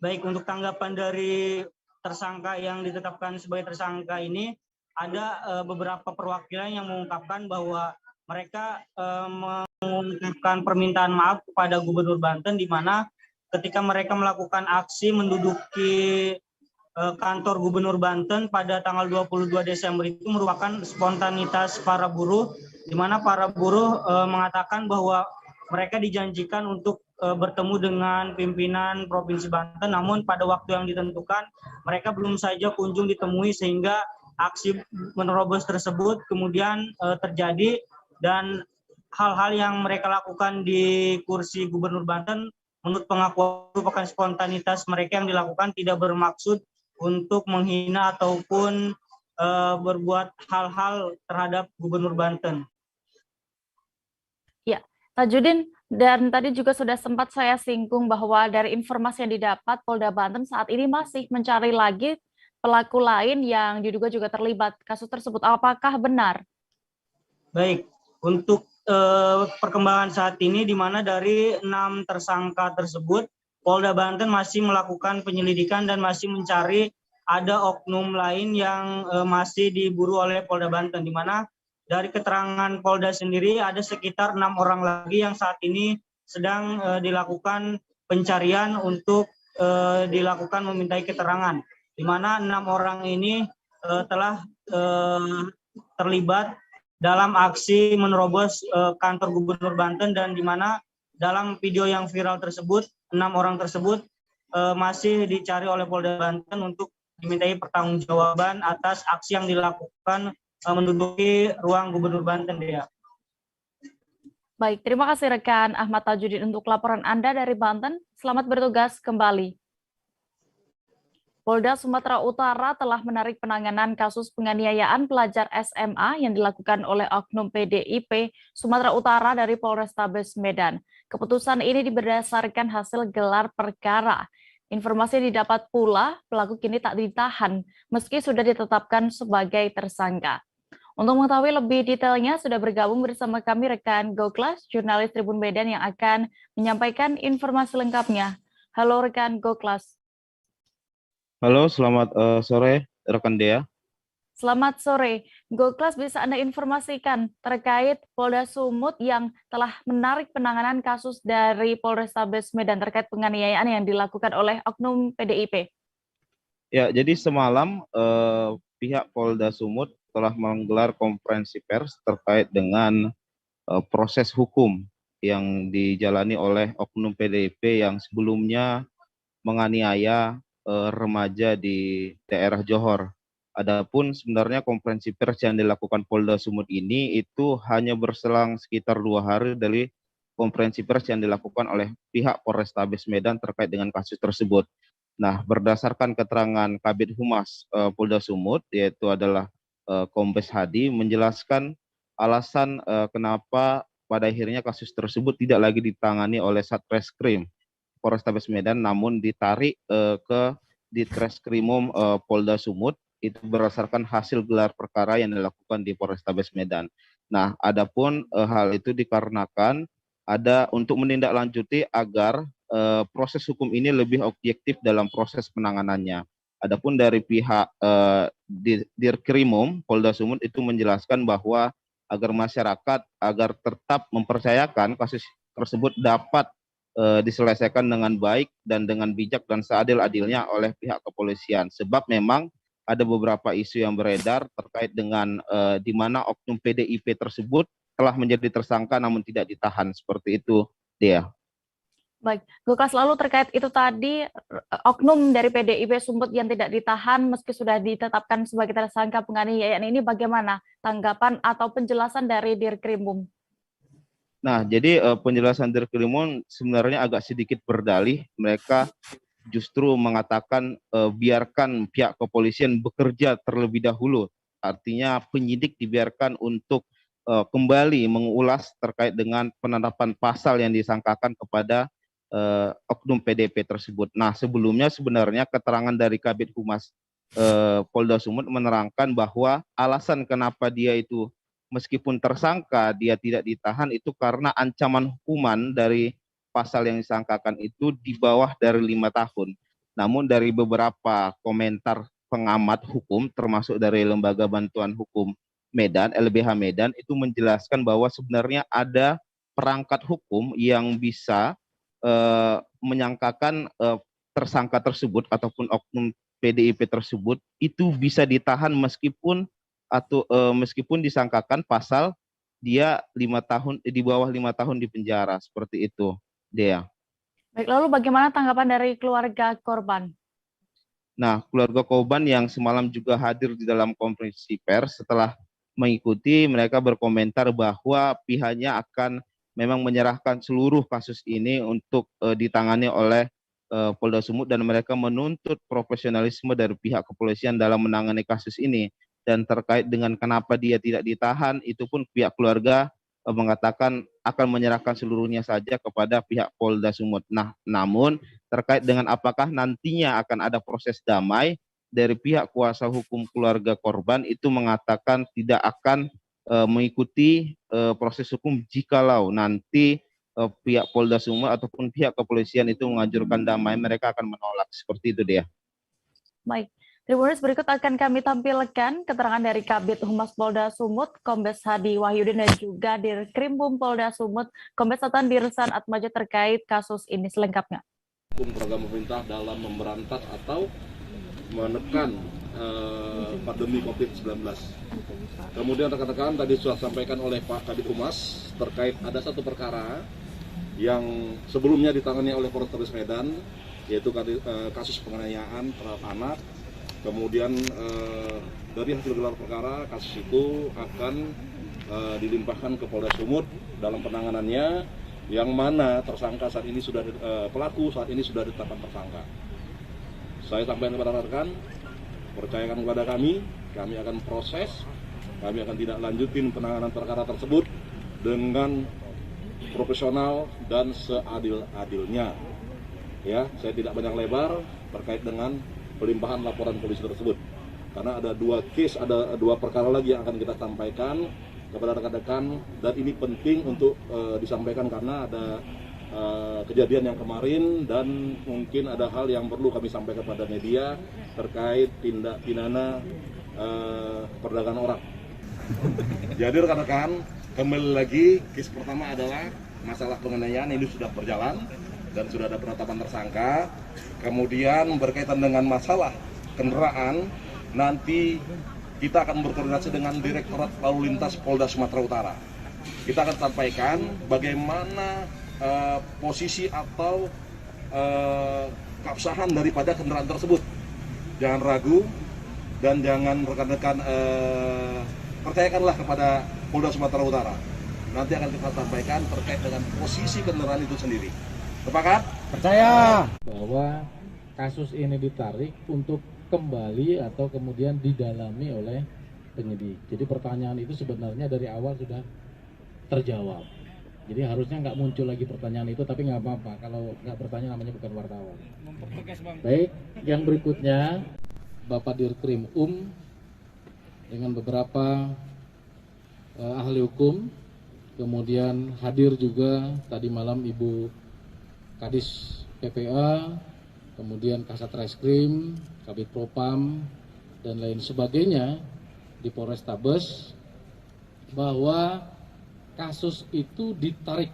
Baik, untuk tanggapan dari tersangka yang ditetapkan sebagai tersangka ini, ada beberapa perwakilan yang mengungkapkan bahwa mereka mengungkapkan permintaan maaf kepada Gubernur Banten, di mana ketika mereka melakukan aksi menduduki kantor Gubernur Banten pada tanggal 22 Desember itu merupakan spontanitas para buruh, di mana para buruh mengatakan bahwa mereka dijanjikan untuk bertemu dengan pimpinan Provinsi Banten, namun pada waktu yang ditentukan mereka belum saja kunjung ditemui, sehingga aksi menerobos tersebut kemudian terjadi, dan hal-hal yang mereka lakukan di kursi Gubernur Banten menurut pengakuan merupakan spontanitas mereka yang dilakukan, tidak bermaksud untuk menghina ataupun berbuat hal-hal terhadap Gubernur Banten. Ya, Tajudin, dan tadi juga sudah sempat saya singgung bahwa dari informasi yang didapat, Polda Banten saat ini masih mencari lagi pelaku lain yang diduga juga terlibat kasus tersebut. Apakah benar? Baik, untuk perkembangan saat ini di mana dari 6 tersangka tersebut, Polda Banten masih melakukan penyelidikan dan masih mencari ada oknum lain yang masih diburu oleh Polda Banten, di mana dari keterangan Polda sendiri ada sekitar 6 orang lagi yang saat ini sedang dilakukan pencarian untuk dilakukan memintai keterangan, di mana 6 orang ini telah terlibat dalam aksi menerobos kantor Gubernur Banten, dan di mana dalam video yang viral tersebut 6 orang tersebut masih dicari oleh Polda Banten untuk dimintai pertanggungjawaban atas aksi yang dilakukan menduduki ruang Gubernur Banten, Dea. Baik, terima kasih rekan Ahmad Tajudin untuk laporan Anda dari Banten. Selamat bertugas kembali. Polda Sumatera Utara telah menarik penanganan kasus penganiayaan pelajar SMA yang dilakukan oleh oknum PDIP Sumatera Utara dari Polrestabes Medan. Keputusan ini berdasarkan hasil gelar perkara. Informasi yang didapat pula, pelaku kini tak ditahan meski sudah ditetapkan sebagai tersangka. Untuk mengetahui lebih detailnya, sudah bergabung bersama kami rekan Goklas, jurnalis Tribun Medan yang akan menyampaikan informasi lengkapnya. Halo rekan Goklas. Halo, selamat sore rekan Dea. Selamat sore. Goklas, bisa Anda informasikan terkait Polda Sumut yang telah menarik penanganan kasus dari Polrestabes Medan terkait penganiayaan yang dilakukan oleh oknum PDIP? Ya, jadi semalam pihak Polda Sumut telah menggelar konferensi pers terkait dengan proses hukum yang dijalani oleh oknum PDIP yang sebelumnya menganiaya remaja di daerah Johor. Adapun sebenarnya konferensi pers yang dilakukan Polda Sumut ini itu hanya berselang sekitar 2 hari dari konferensi pers yang dilakukan oleh pihak Polrestabes Medan terkait dengan kasus tersebut. Nah, berdasarkan keterangan Kabid Humas Polda Sumut, yaitu adalah Kombes Hadi, menjelaskan alasan kenapa pada akhirnya kasus tersebut tidak lagi ditangani oleh Satreskrim Polrestabes Medan, namun ditarik ke Ditreskrimum Polda Sumut. Itu berdasarkan hasil gelar perkara yang dilakukan di Polrestabes Medan. Nah, adapun hal itu dikarenakan ada untuk menindaklanjuti agar proses hukum ini lebih objektif dalam proses penanganannya. Adapun dari pihak Dirkrimum Polda Sumut itu menjelaskan bahwa agar masyarakat agar tetap mempercayakan kasus tersebut dapat diselesaikan dengan baik dan dengan bijak dan seadil-adilnya oleh pihak kepolisian. Sebab memang ada beberapa isu yang beredar terkait dengan di mana oknum PDIP tersebut telah menjadi tersangka namun tidak ditahan, seperti itu, Dea. Baik, Goklas, lalu terkait itu tadi, oknum dari PDIP Sumut yang tidak ditahan meski sudah ditetapkan sebagai tersangka penganiayaan ini, bagaimana tanggapan atau penjelasan dari Dirkrimum? Nah, jadi penjelasan Dirkrimum sebenarnya agak sedikit berdalih. Mereka justru mengatakan biarkan pihak kepolisian bekerja terlebih dahulu. Artinya penyidik dibiarkan untuk kembali mengulas terkait dengan penetapan pasal yang disangkakan kepada oknum PDIP tersebut. Nah, sebelumnya sebenarnya keterangan dari Kabid Humas Polda Sumut menerangkan bahwa alasan kenapa dia itu meskipun tersangka dia tidak ditahan itu karena ancaman hukuman dari pasal yang disangkakan itu di bawah dari 5 tahun. Namun dari beberapa komentar pengamat hukum termasuk dari Lembaga Bantuan Hukum Medan, LBH Medan, itu menjelaskan bahwa sebenarnya ada perangkat hukum yang bisa menyangkakan tersangka tersebut ataupun oknum PDIP tersebut itu bisa ditahan meskipun disangkakan pasal dia 5 tahun di bawah 5 tahun di penjara, seperti itu. Dea. Baik, lalu bagaimana tanggapan dari keluarga korban? Nah, keluarga korban yang semalam juga hadir di dalam konferensi pers setelah mengikuti, mereka berkomentar bahwa pihaknya akan memang menyerahkan seluruh kasus ini untuk ditangani oleh Polda Sumut dan mereka menuntut profesionalisme dari pihak kepolisian dalam menangani kasus ini. Dan terkait dengan kenapa dia tidak ditahan, itu pun pihak keluarga mengatakan akan menyerahkan seluruhnya saja kepada pihak Polda Sumut. Nah, namun terkait dengan apakah nantinya akan ada proses damai, dari pihak kuasa hukum keluarga korban itu mengatakan tidak akan mengikuti proses hukum jikalau nanti pihak Polda Sumut ataupun pihak kepolisian itu mengajukan damai, mereka akan menolak. Seperti itu dia. Baik, Tribuners, berikut akan kami tampilkan keterangan dari Kabid Humas Polda Sumut, Kombes Hadi Wahyudin, dan juga Dirkrimum Polda Sumut, Kombes Satan Dirsan Atmaja terkait kasus ini selengkapnya. Hukum program pemerintah dalam memberantas atau menekan pandemi COVID-19. Kemudian rekan-rekan tadi sudah sampaikan oleh Pak Kabid Humas terkait ada satu perkara yang sebelumnya ditangani oleh Polres Medan, yaitu kasus penganiayaan terhadap anak. Kemudian dari hasil gelar perkara, kasus itu akan dilimpahkan ke Polda Sumut dalam penanganannya, yang mana tersangka saat ini sudah pelaku saat ini sudah ditetapkan tersangka. Saya sampaikan kepada rekan, percayakan kepada kami akan proses, kami akan tidak lanjutin penanganan perkara tersebut dengan profesional dan seadil-adilnya. Ya, saya tidak banyak lebar terkait dengan pelimpahan laporan polisi tersebut, karena ada dua case, ada dua perkara lagi yang akan kita sampaikan kepada rekan-rekan, dan ini penting untuk disampaikan karena ada kejadian yang kemarin dan mungkin ada hal yang perlu kami sampaikan kepada media terkait tindak pidana perdagangan orang. Jadi rekan-rekan, kembali lagi, case pertama adalah masalah penganiayaan, ini sudah berjalan dan sudah ada penetapan tersangka. Kemudian berkaitan dengan masalah kendaraan, nanti kita akan berkoordinasi dengan Direktorat Lalu Lintas Polda Sumatera Utara. Kita akan sampaikan bagaimana posisi atau keabsahan daripada kendaraan tersebut. Jangan ragu dan jangan rekan-rekan percayakanlah kepada Polda Sumatera Utara. Nanti akan kita sampaikan terkait dengan posisi kendaraan itu sendiri. Sepakat? Percaya bahwa kasus ini ditarik untuk kembali atau kemudian didalami oleh penyidik. Jadi pertanyaan itu sebenarnya dari awal sudah terjawab. Jadi harusnya nggak muncul lagi pertanyaan itu, tapi nggak apa-apa. Kalau nggak bertanya namanya bukan wartawan. Baik, yang berikutnya Bapak Dirkrim dengan beberapa ahli hukum, kemudian hadir juga tadi malam Ibu Kadis PPA, kemudian Kasat Reskrim, Kabid Propam, dan lain sebagainya di Polrestabes, bahwa kasus itu ditarik.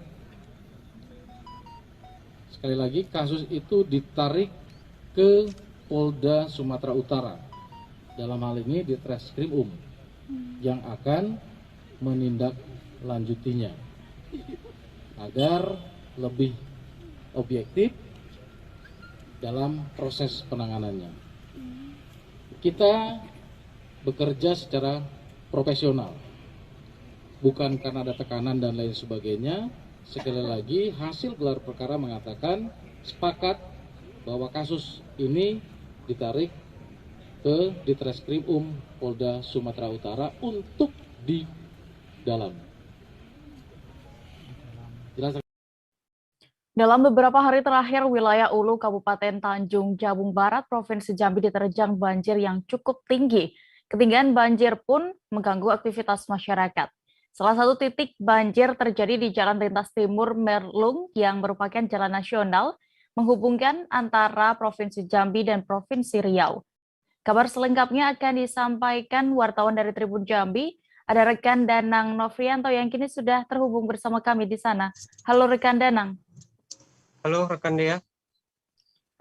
Sekali lagi, kasus itu ditarik ke Polda Sumatera Utara. Dalam hal ini di Treskrim yang akan menindaklanjutinya agar lebih objektif dalam proses penanganannya. Kita bekerja secara profesional, bukan karena ada tekanan dan lain sebagainya. Sekali lagi, hasil gelar perkara mengatakan sepakat bahwa kasus ini ditarik ke Ditreskrim Polda Sumatera Utara untuk didalami. Jelas. Dalam beberapa hari terakhir, wilayah Ulu, Kabupaten Tanjung Jabung Barat, Provinsi Jambi diterjang banjir yang cukup tinggi. Ketinggian banjir pun mengganggu aktivitas masyarakat. Salah satu titik banjir terjadi di Jalan Lintas Timur Merlung yang merupakan jalan nasional menghubungkan antara Provinsi Jambi dan Provinsi Riau. Kabar selengkapnya akan disampaikan wartawan dari Tribun Jambi. Ada rekan Danang Novrianto yang kini sudah terhubung bersama kami di sana. Halo rekan Danang. Halo rekan Dea.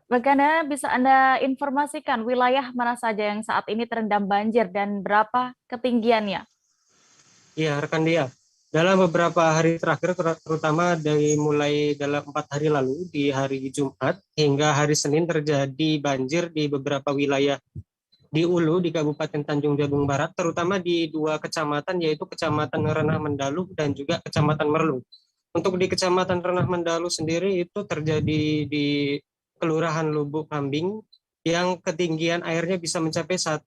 Rekan Danang, bisa Anda informasikan wilayah mana saja yang saat ini terendam banjir dan berapa ketinggiannya? Iya rekan Dea. Dalam beberapa hari terakhir, terutama dari mulai dalam 4 hari lalu, di hari Jumat hingga hari Senin terjadi banjir di beberapa wilayah di Ulu, di Kabupaten Tanjung Jabung Barat, terutama di 2 kecamatan, yaitu Kecamatan Renah Mendalu dan juga Kecamatan Merlung. Untuk di Kecamatan Renah Mendalu sendiri itu terjadi di Kelurahan Lubuk Kambing yang ketinggian airnya bisa mencapai 1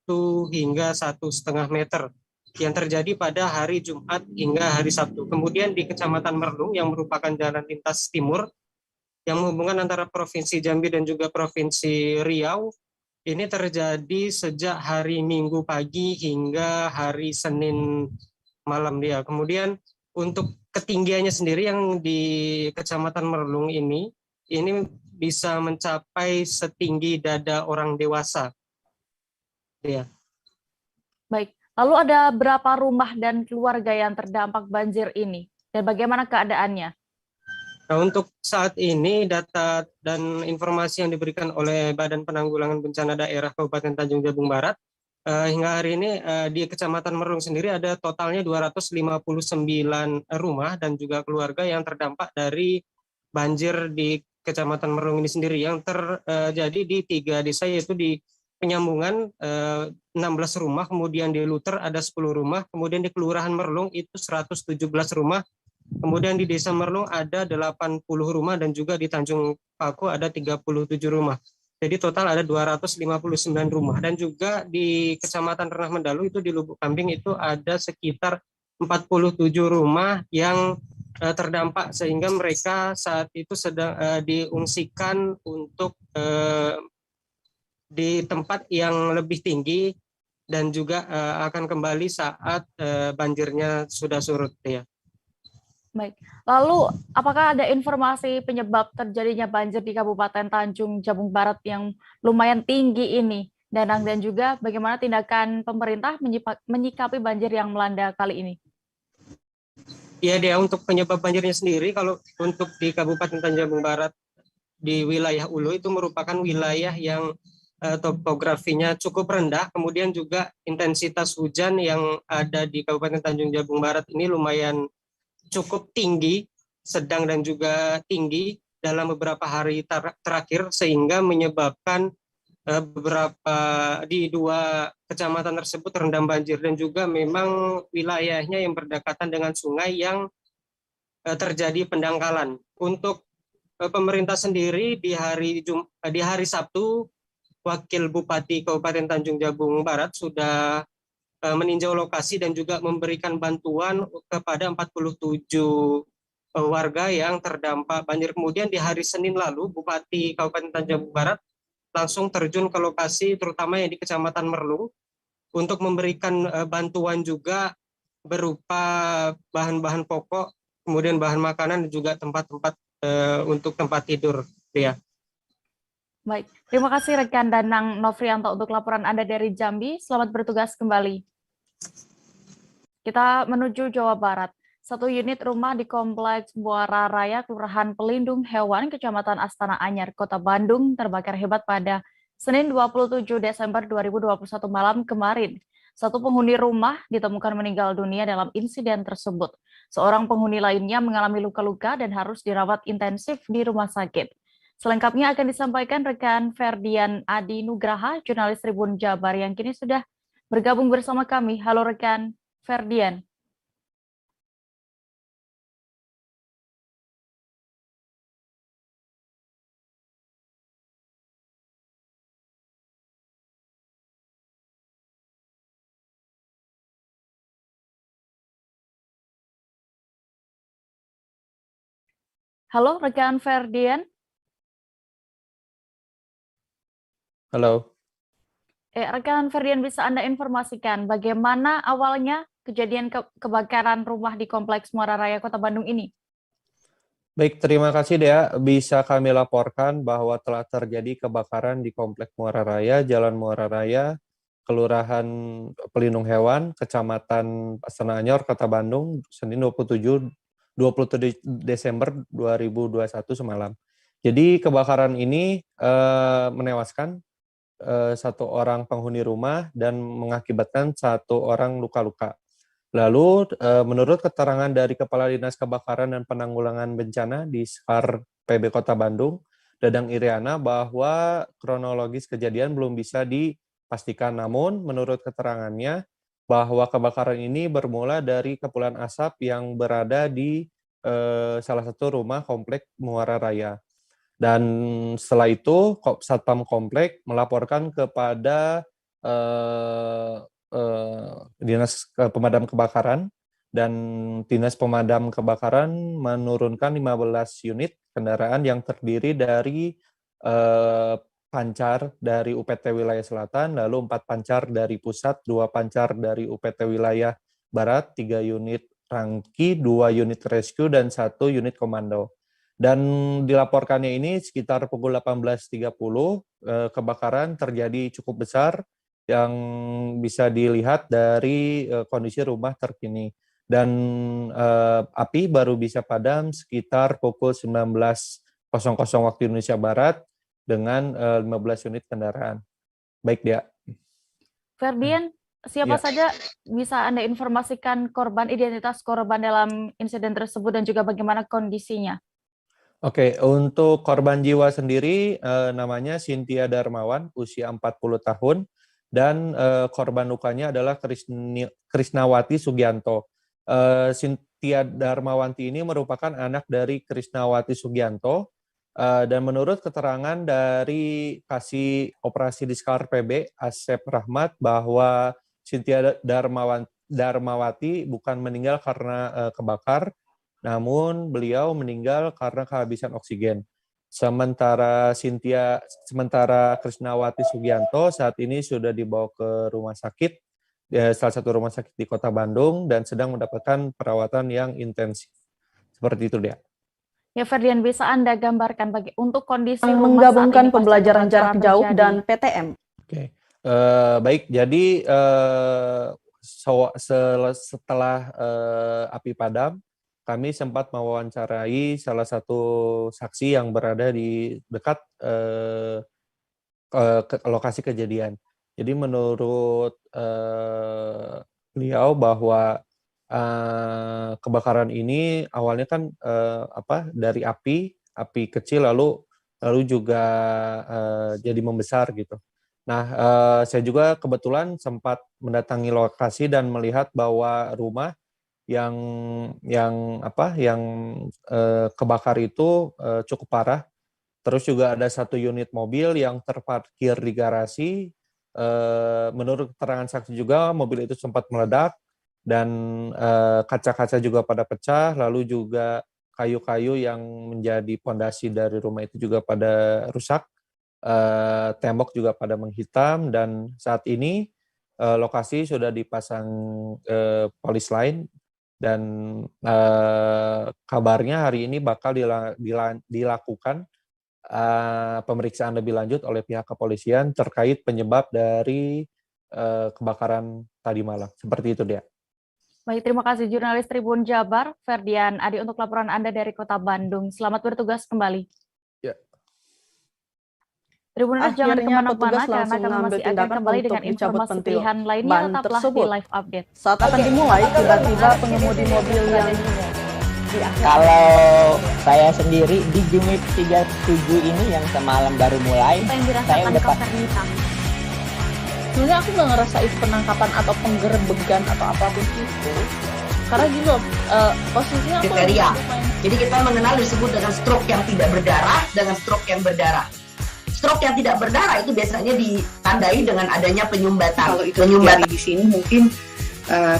hingga 1,5 meter yang terjadi pada hari Jumat hingga hari Sabtu. Kemudian di Kecamatan Merlung yang merupakan jalan lintas timur yang menghubungkan antara Provinsi Jambi dan juga Provinsi Riau, ini terjadi sejak hari Minggu pagi hingga hari Senin malam dia. Kemudian untuk ketinggiannya sendiri yang di Kecamatan Merlung ini bisa mencapai setinggi dada orang dewasa. Ya. Baik. Lalu ada berapa rumah dan keluarga yang terdampak banjir ini? Dan bagaimana keadaannya? Nah, untuk saat ini data dan informasi yang diberikan oleh Badan Penanggulangan Bencana Daerah Kabupaten Tanjung Jabung Barat, hingga hari ini di Kecamatan Merlung sendiri ada totalnya 259 rumah dan juga keluarga yang terdampak dari banjir di Kecamatan Merlung ini sendiri, yang terjadi di 3 desa, yaitu di Penyambungan 16 rumah, kemudian di Luter ada 10 rumah, kemudian di Kelurahan Merlung itu 117 rumah, kemudian di Desa Merlung ada 80 rumah, dan juga di Tanjung Paku ada 37 rumah. Jadi total ada 259 rumah. Dan juga di Kecamatan Renah Mendalu itu di Lubuk Kambing itu ada sekitar 47 rumah yang terdampak, sehingga mereka saat itu sedang diungsikan untuk di tempat yang lebih tinggi dan juga akan kembali saat banjirnya sudah surut ya. Baik. Lalu apakah ada informasi penyebab terjadinya banjir di Kabupaten Tanjung Jabung Barat yang lumayan tinggi ini, Danang, dan juga bagaimana tindakan pemerintah menyikapi banjir yang melanda kali ini? Ya, dia untuk penyebab banjirnya sendiri, kalau untuk di Kabupaten Tanjung Jabung Barat di wilayah Ulu itu merupakan wilayah yang topografinya cukup rendah, kemudian juga intensitas hujan yang ada di Kabupaten Tanjung Jabung Barat ini lumayan cukup tinggi, sedang dan juga tinggi dalam beberapa hari terakhir, sehingga menyebabkan beberapa di 2 kecamatan tersebut terendam banjir, dan juga memang wilayahnya yang berdekatan dengan sungai yang terjadi pendangkalan. Untuk pemerintah sendiri di hari Sabtu, Wakil Bupati Kabupaten Tanjung Jabung Barat sudah meninjau lokasi dan juga memberikan bantuan kepada 47 warga yang terdampak banjir. Kemudian di hari Senin lalu, Bupati Kabupaten Tanjung Jabung Barat langsung terjun ke lokasi, terutama yang di Kecamatan Merlung, untuk memberikan bantuan juga berupa bahan-bahan pokok, kemudian bahan makanan, dan juga tempat-tempat untuk tempat tidur. Ya. Baik, terima kasih rekan Danang Novrianto untuk laporan Anda dari Jambi. Selamat bertugas kembali. Kita menuju Jawa Barat. 1 unit rumah di Kompleks Muara Raya, Kelurahan Pelindung Hewan, Kecamatan Astana Anyar, Kota Bandung, terbakar hebat pada Senin 27 Desember 2021 malam kemarin. 1 penghuni rumah ditemukan meninggal dunia dalam insiden tersebut. Seorang penghuni lainnya mengalami luka-luka dan harus dirawat intensif di rumah sakit. Selengkapnya akan disampaikan rekan Ferdian Adi Nugraha, jurnalis Tribun Jabar yang kini sudah bergabung bersama kami. Halo rekan Ferdian. Halo rekan Ferdian. Halo. Rekan Ferdian, bisa Anda informasikan bagaimana awalnya kejadian kebakaran rumah di Kompleks Muara Raya, Kota Bandung ini? Baik, terima kasih Dea. Bisa kami laporkan bahwa telah terjadi kebakaran di Kompleks Muara Raya, Jalan Muara Raya, Kelurahan Pelindung Hewan, Kecamatan Astana Anyar, Kota Bandung, Senin 27 Desember 2021 semalam. Jadi kebakaran ini menewaskan 1 orang penghuni rumah dan mengakibatkan 1 orang luka-luka. Lalu menurut keterangan dari Kepala Dinas Kebakaran dan Penanggulangan Bencana di SKAR PB Kota Bandung, Dadang Iriana, bahwa kronologis kejadian belum bisa dipastikan. Namun menurut keterangannya bahwa kebakaran ini bermula dari kepulan asap yang berada di salah satu rumah Kompleks Muara Raya. Dan setelah itu Satpam Komplek melaporkan kepada Dinas Pemadam Kebakaran, dan Dinas Pemadam Kebakaran menurunkan 15 unit kendaraan yang terdiri dari pancar dari UPT Wilayah Selatan, lalu 4 pancar dari Pusat, 2 pancar dari UPT Wilayah Barat, 3 unit rangki, 2 unit rescue, dan 1 unit komando. Dan dilaporkannya ini sekitar pukul 18.30, kebakaran terjadi cukup besar yang bisa dilihat dari kondisi rumah terkini. Dan api baru bisa padam sekitar pukul 19.00 waktu Indonesia Barat dengan 15 unit kendaraan. Baik, Dia. Ferdian, siapa saja bisa Anda informasikan korban, identitas korban dalam insiden tersebut dan juga bagaimana kondisinya? Oke, untuk korban jiwa sendiri namanya Cynthia Darmawan, usia 40 tahun, dan korban lukanya adalah Krisnawati Sugianto. Cynthia Darmawanti ini merupakan anak dari Krisnawati Sugianto, dan menurut keterangan dari Kasih Operasi Diskar PB, Asep Rahmat, bahwa Cynthia Darmawati bukan meninggal karena kebakar, namun beliau meninggal karena kehabisan oksigen. Sementara Krisnawati Sugianto saat ini sudah dibawa ke rumah sakit, salah satu rumah sakit di Kota Bandung, dan sedang mendapatkan perawatan yang intensif. Seperti itu, Dia. Ya, Ferdian, bisa Anda gambarkan untuk kondisi rumah menggabungkan saat ini pembelajaran pasca jarak jauh terjadi? dan PTM. Oke. Baik, jadi setelah api padam, kami sempat mewawancarai salah satu saksi yang berada di dekat lokasi kejadian. Jadi menurut beliau bahwa kebakaran ini awalnya kan dari api kecil lalu juga jadi membesar gitu. Nah, saya juga kebetulan sempat mendatangi lokasi dan melihat bahwa rumah yang kebakar itu cukup parah. Terus juga ada 1 unit mobil yang terparkir di garasi. Menurut keterangan saksi juga mobil itu sempat meledak dan kaca-kaca juga pada pecah. Lalu juga kayu-kayu yang menjadi pondasi dari rumah itu juga pada rusak. Tembok juga pada menghitam, dan saat ini lokasi sudah dipasang polis lain. Dan kabarnya hari ini bakal dilakukan pemeriksaan lebih lanjut oleh pihak kepolisian terkait penyebab dari kebakaran tadi malam. Seperti itu, Dia. Baik, terima kasih jurnalis Tribun Jabar, Ferdian Adi, untuk laporan Anda dari Kota Bandung. Selamat bertugas kembali. Ya. Tribuners jangan Akhirnya kemana-mana petugas karena langsung kami mengambil masih akan tindakan kembali untuk dengan mencabut informasi pentil pilihan lainnya. ban Tetaplah di tersebut. live update. Saat akan dimulai, tiba-tiba pengemudi mobil yang Kalau saya sendiri di Jumip 37 ini yang semalam baru mulai, Apa yang saya dirasakan udah Kak Fernita? Sebenarnya aku nggak ngerasa itu penangkapan atau penggerebegan atau apapun itu. Karena gini loh, posisinya aku Kriteria. Jadi kita mengenal disebut dengan stroke yang tidak berdarah dengan stroke yang berdarah. Stroke yang tidak berdarah itu biasanya ditandai dengan adanya penyumbatan. Kalau itu terjadi di sini mungkin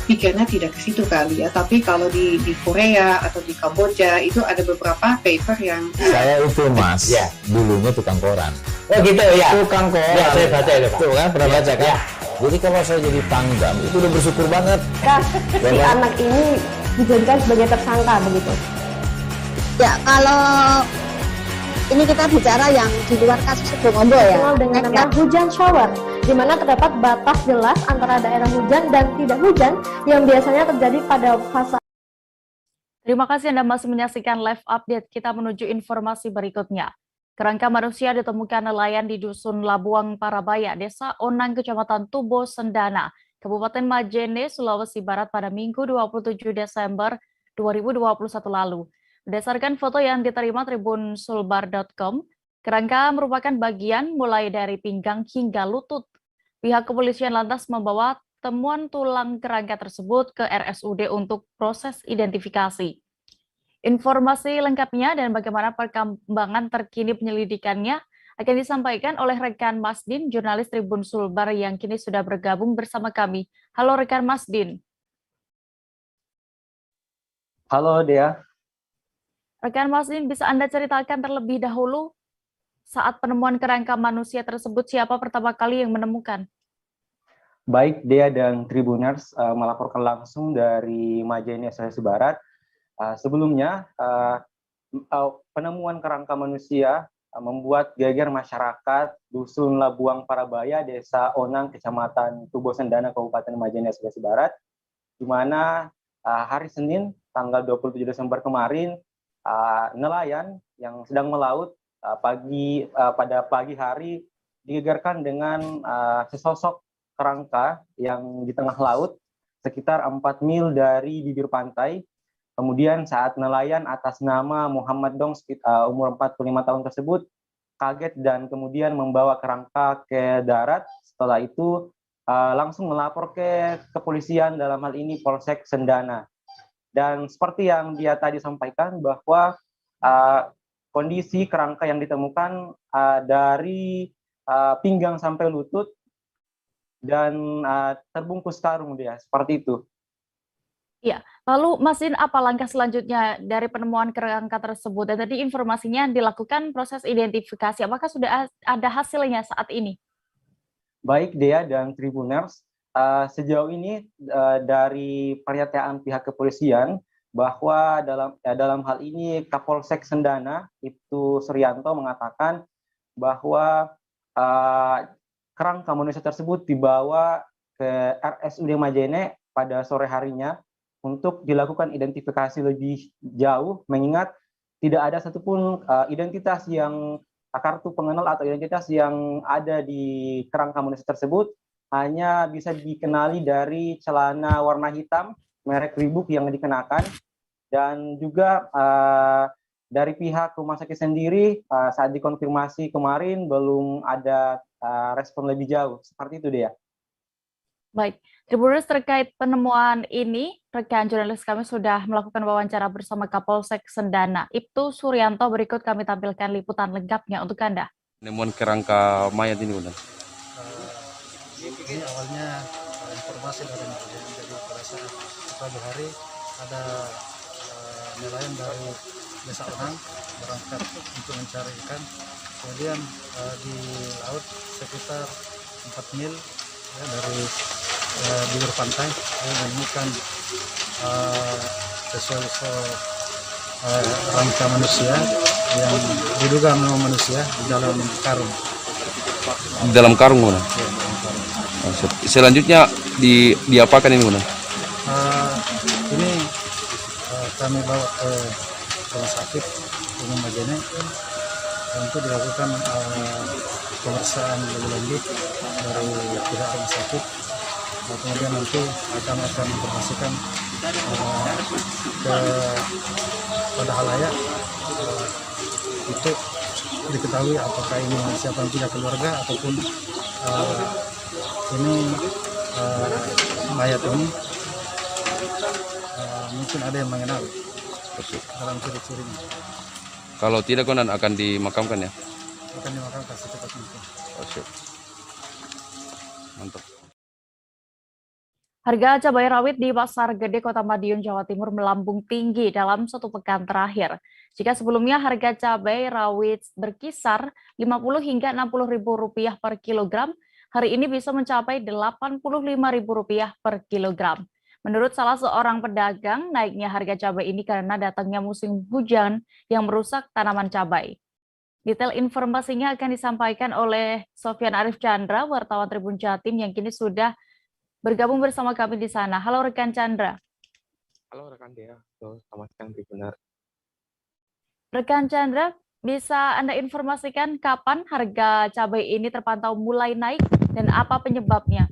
pikirnya tidak ke situ kali ya. Tapi kalau di Korea atau di Kamboja itu ada beberapa paper yang Saya itu Mas, dulunya tukang koran. Oh gitu ya. Tukang koran. Ya, saya baca itu Pak. Tuh kan, pernah baca kan? Jadi kalau saya jadi tanggam, itu udah bersyukur banget. Si anak ini dijadikan sebagai tersangka begitu. Ya, kalau ini kita bicara yang di luar kasus Sebongombo ya. Dengan nama hujan shower, di mana terdapat batas jelas antara daerah hujan dan tidak hujan yang biasanya terjadi pada fase. Terima kasih Anda masih menyaksikan live update. Kita menuju informasi berikutnya. Kerangka manusia ditemukan nelayan di Dusun Labuang Parabaya, Desa Onang, Kecamatan Tubo, Sendana, Kabupaten Majene, Sulawesi Barat pada Minggu 27 Desember 2021 lalu. Berdasarkan foto yang diterima tribunsulbar.com, kerangka merupakan bagian mulai dari pinggang hingga lutut. Pihak kepolisian lantas membawa temuan tulang kerangka tersebut ke RSUD untuk proses identifikasi. Informasi lengkapnya dan bagaimana perkembangan terkini penyelidikannya akan disampaikan oleh rekan Masdin, jurnalis Tribun Sulbar yang kini sudah bergabung bersama kami. Halo rekan Masdin. Halo Dea. Rekan Masdin, bisa Anda ceritakan terlebih dahulu saat penemuan kerangka manusia tersebut, siapa pertama kali yang menemukan? Baik, Dea dan Tribuners melaporkan langsung dari Majene, Sulawesi Barat. Sebelumnya, penemuan kerangka manusia membuat geger masyarakat Dusun Labuang Parabaya, Desa Onang, Kecamatan Tubo Sendana, Kabupaten Majene, Sulawesi Barat, di mana hari Senin, tanggal 27 Desember kemarin, nelayan yang sedang melaut pada pagi hari digegerkan dengan sesosok kerangka yang di tengah laut sekitar 4 mil dari bibir pantai. Kemudian saat nelayan atas nama Muhammad Dong umur 45 tahun tersebut kaget dan kemudian membawa kerangka ke darat. Setelah itu langsung melapor ke kepolisian, dalam hal ini Polsek Sendana. Dan seperti yang dia tadi sampaikan bahwa kondisi kerangka yang ditemukan dari pinggang sampai lutut dan terbungkus karung, dia seperti itu. Ya, lalu Masdin, apa langkah selanjutnya dari penemuan kerangka tersebut? Dan tadi informasinya dilakukan proses identifikasi. Apakah sudah ada hasilnya saat ini? Baik, Dea dan Tribuners, sejauh ini dari pernyataan pihak kepolisian bahwa dalam hal ini Kapolsek Sendana itu Suryanto mengatakan bahwa kerangka manusia tersebut dibawa ke RSUD Majene pada sore harinya untuk dilakukan identifikasi lebih jauh, mengingat tidak ada satupun identitas yang kartu pengenal atau identitas yang ada di kerangka manusia tersebut, hanya bisa dikenali dari celana warna hitam merek Reebok yang dikenakan, dan juga dari pihak rumah sakit sendiri saat dikonfirmasi kemarin belum ada respon lebih jauh, seperti itu dia. Baik, Tribuners, terkait penemuan ini, rekan jurnalis kami sudah melakukan wawancara bersama Kapolsek Sendana, Ibtu Suryanto. Berikut kami tampilkan liputan lengkapnya untuk Anda. Penemuan kerangka mayat ini, Bunda. Ini awalnya informasi dari nelayan, jadi pada saat pagi hari ada nelayan dari Desa Onang berangkat untuk mencari ikan. Kemudian di laut sekitar 4 mil ya, dari bibir pantai menemukan sesosok rangka manusia yang diduga memang manusia di dalam karung. Di dalam karung, Bunda. Ya, dalam karung. Selanjutnya diapakan ini, Bunda? Ini kami bawa ke rumah sakit Umum Majene untuk dilakukan pemeriksaan lebih lanjut dari pihak rumah sakit. Kemudian nanti akan informasikan kepada halayak untuk diketahui apakah ini siapa yang punya keluarga ataupun ini mayat ini mungkin ada yang mengenal dalam ciri-cirinya. Kalau tidak, Konan akan dimakamkan ya? Akan dimakamkan secepat mungkin. Mantap. Harga cabai rawit di Pasar Gede Kota Madiun, Jawa Timur melambung tinggi dalam 1 pekan terakhir. Jika sebelumnya harga cabai rawit berkisar Rp50 hingga Rp60.000 per kilogram, hari ini bisa mencapai Rp85.000 per kilogram. Menurut salah seorang pedagang, naiknya harga cabai ini karena datangnya musim hujan yang merusak tanaman cabai. Detail informasinya akan disampaikan oleh Sofyan Arif Chandra, wartawan Tribun Jatim yang kini sudah bergabung bersama kami di sana. Halo rekan Chandra. Halo rekan Dea, selamat siang Tribuner. Rekan Chandra, bisa Anda informasikan kapan harga cabai ini terpantau mulai naik dan apa penyebabnya?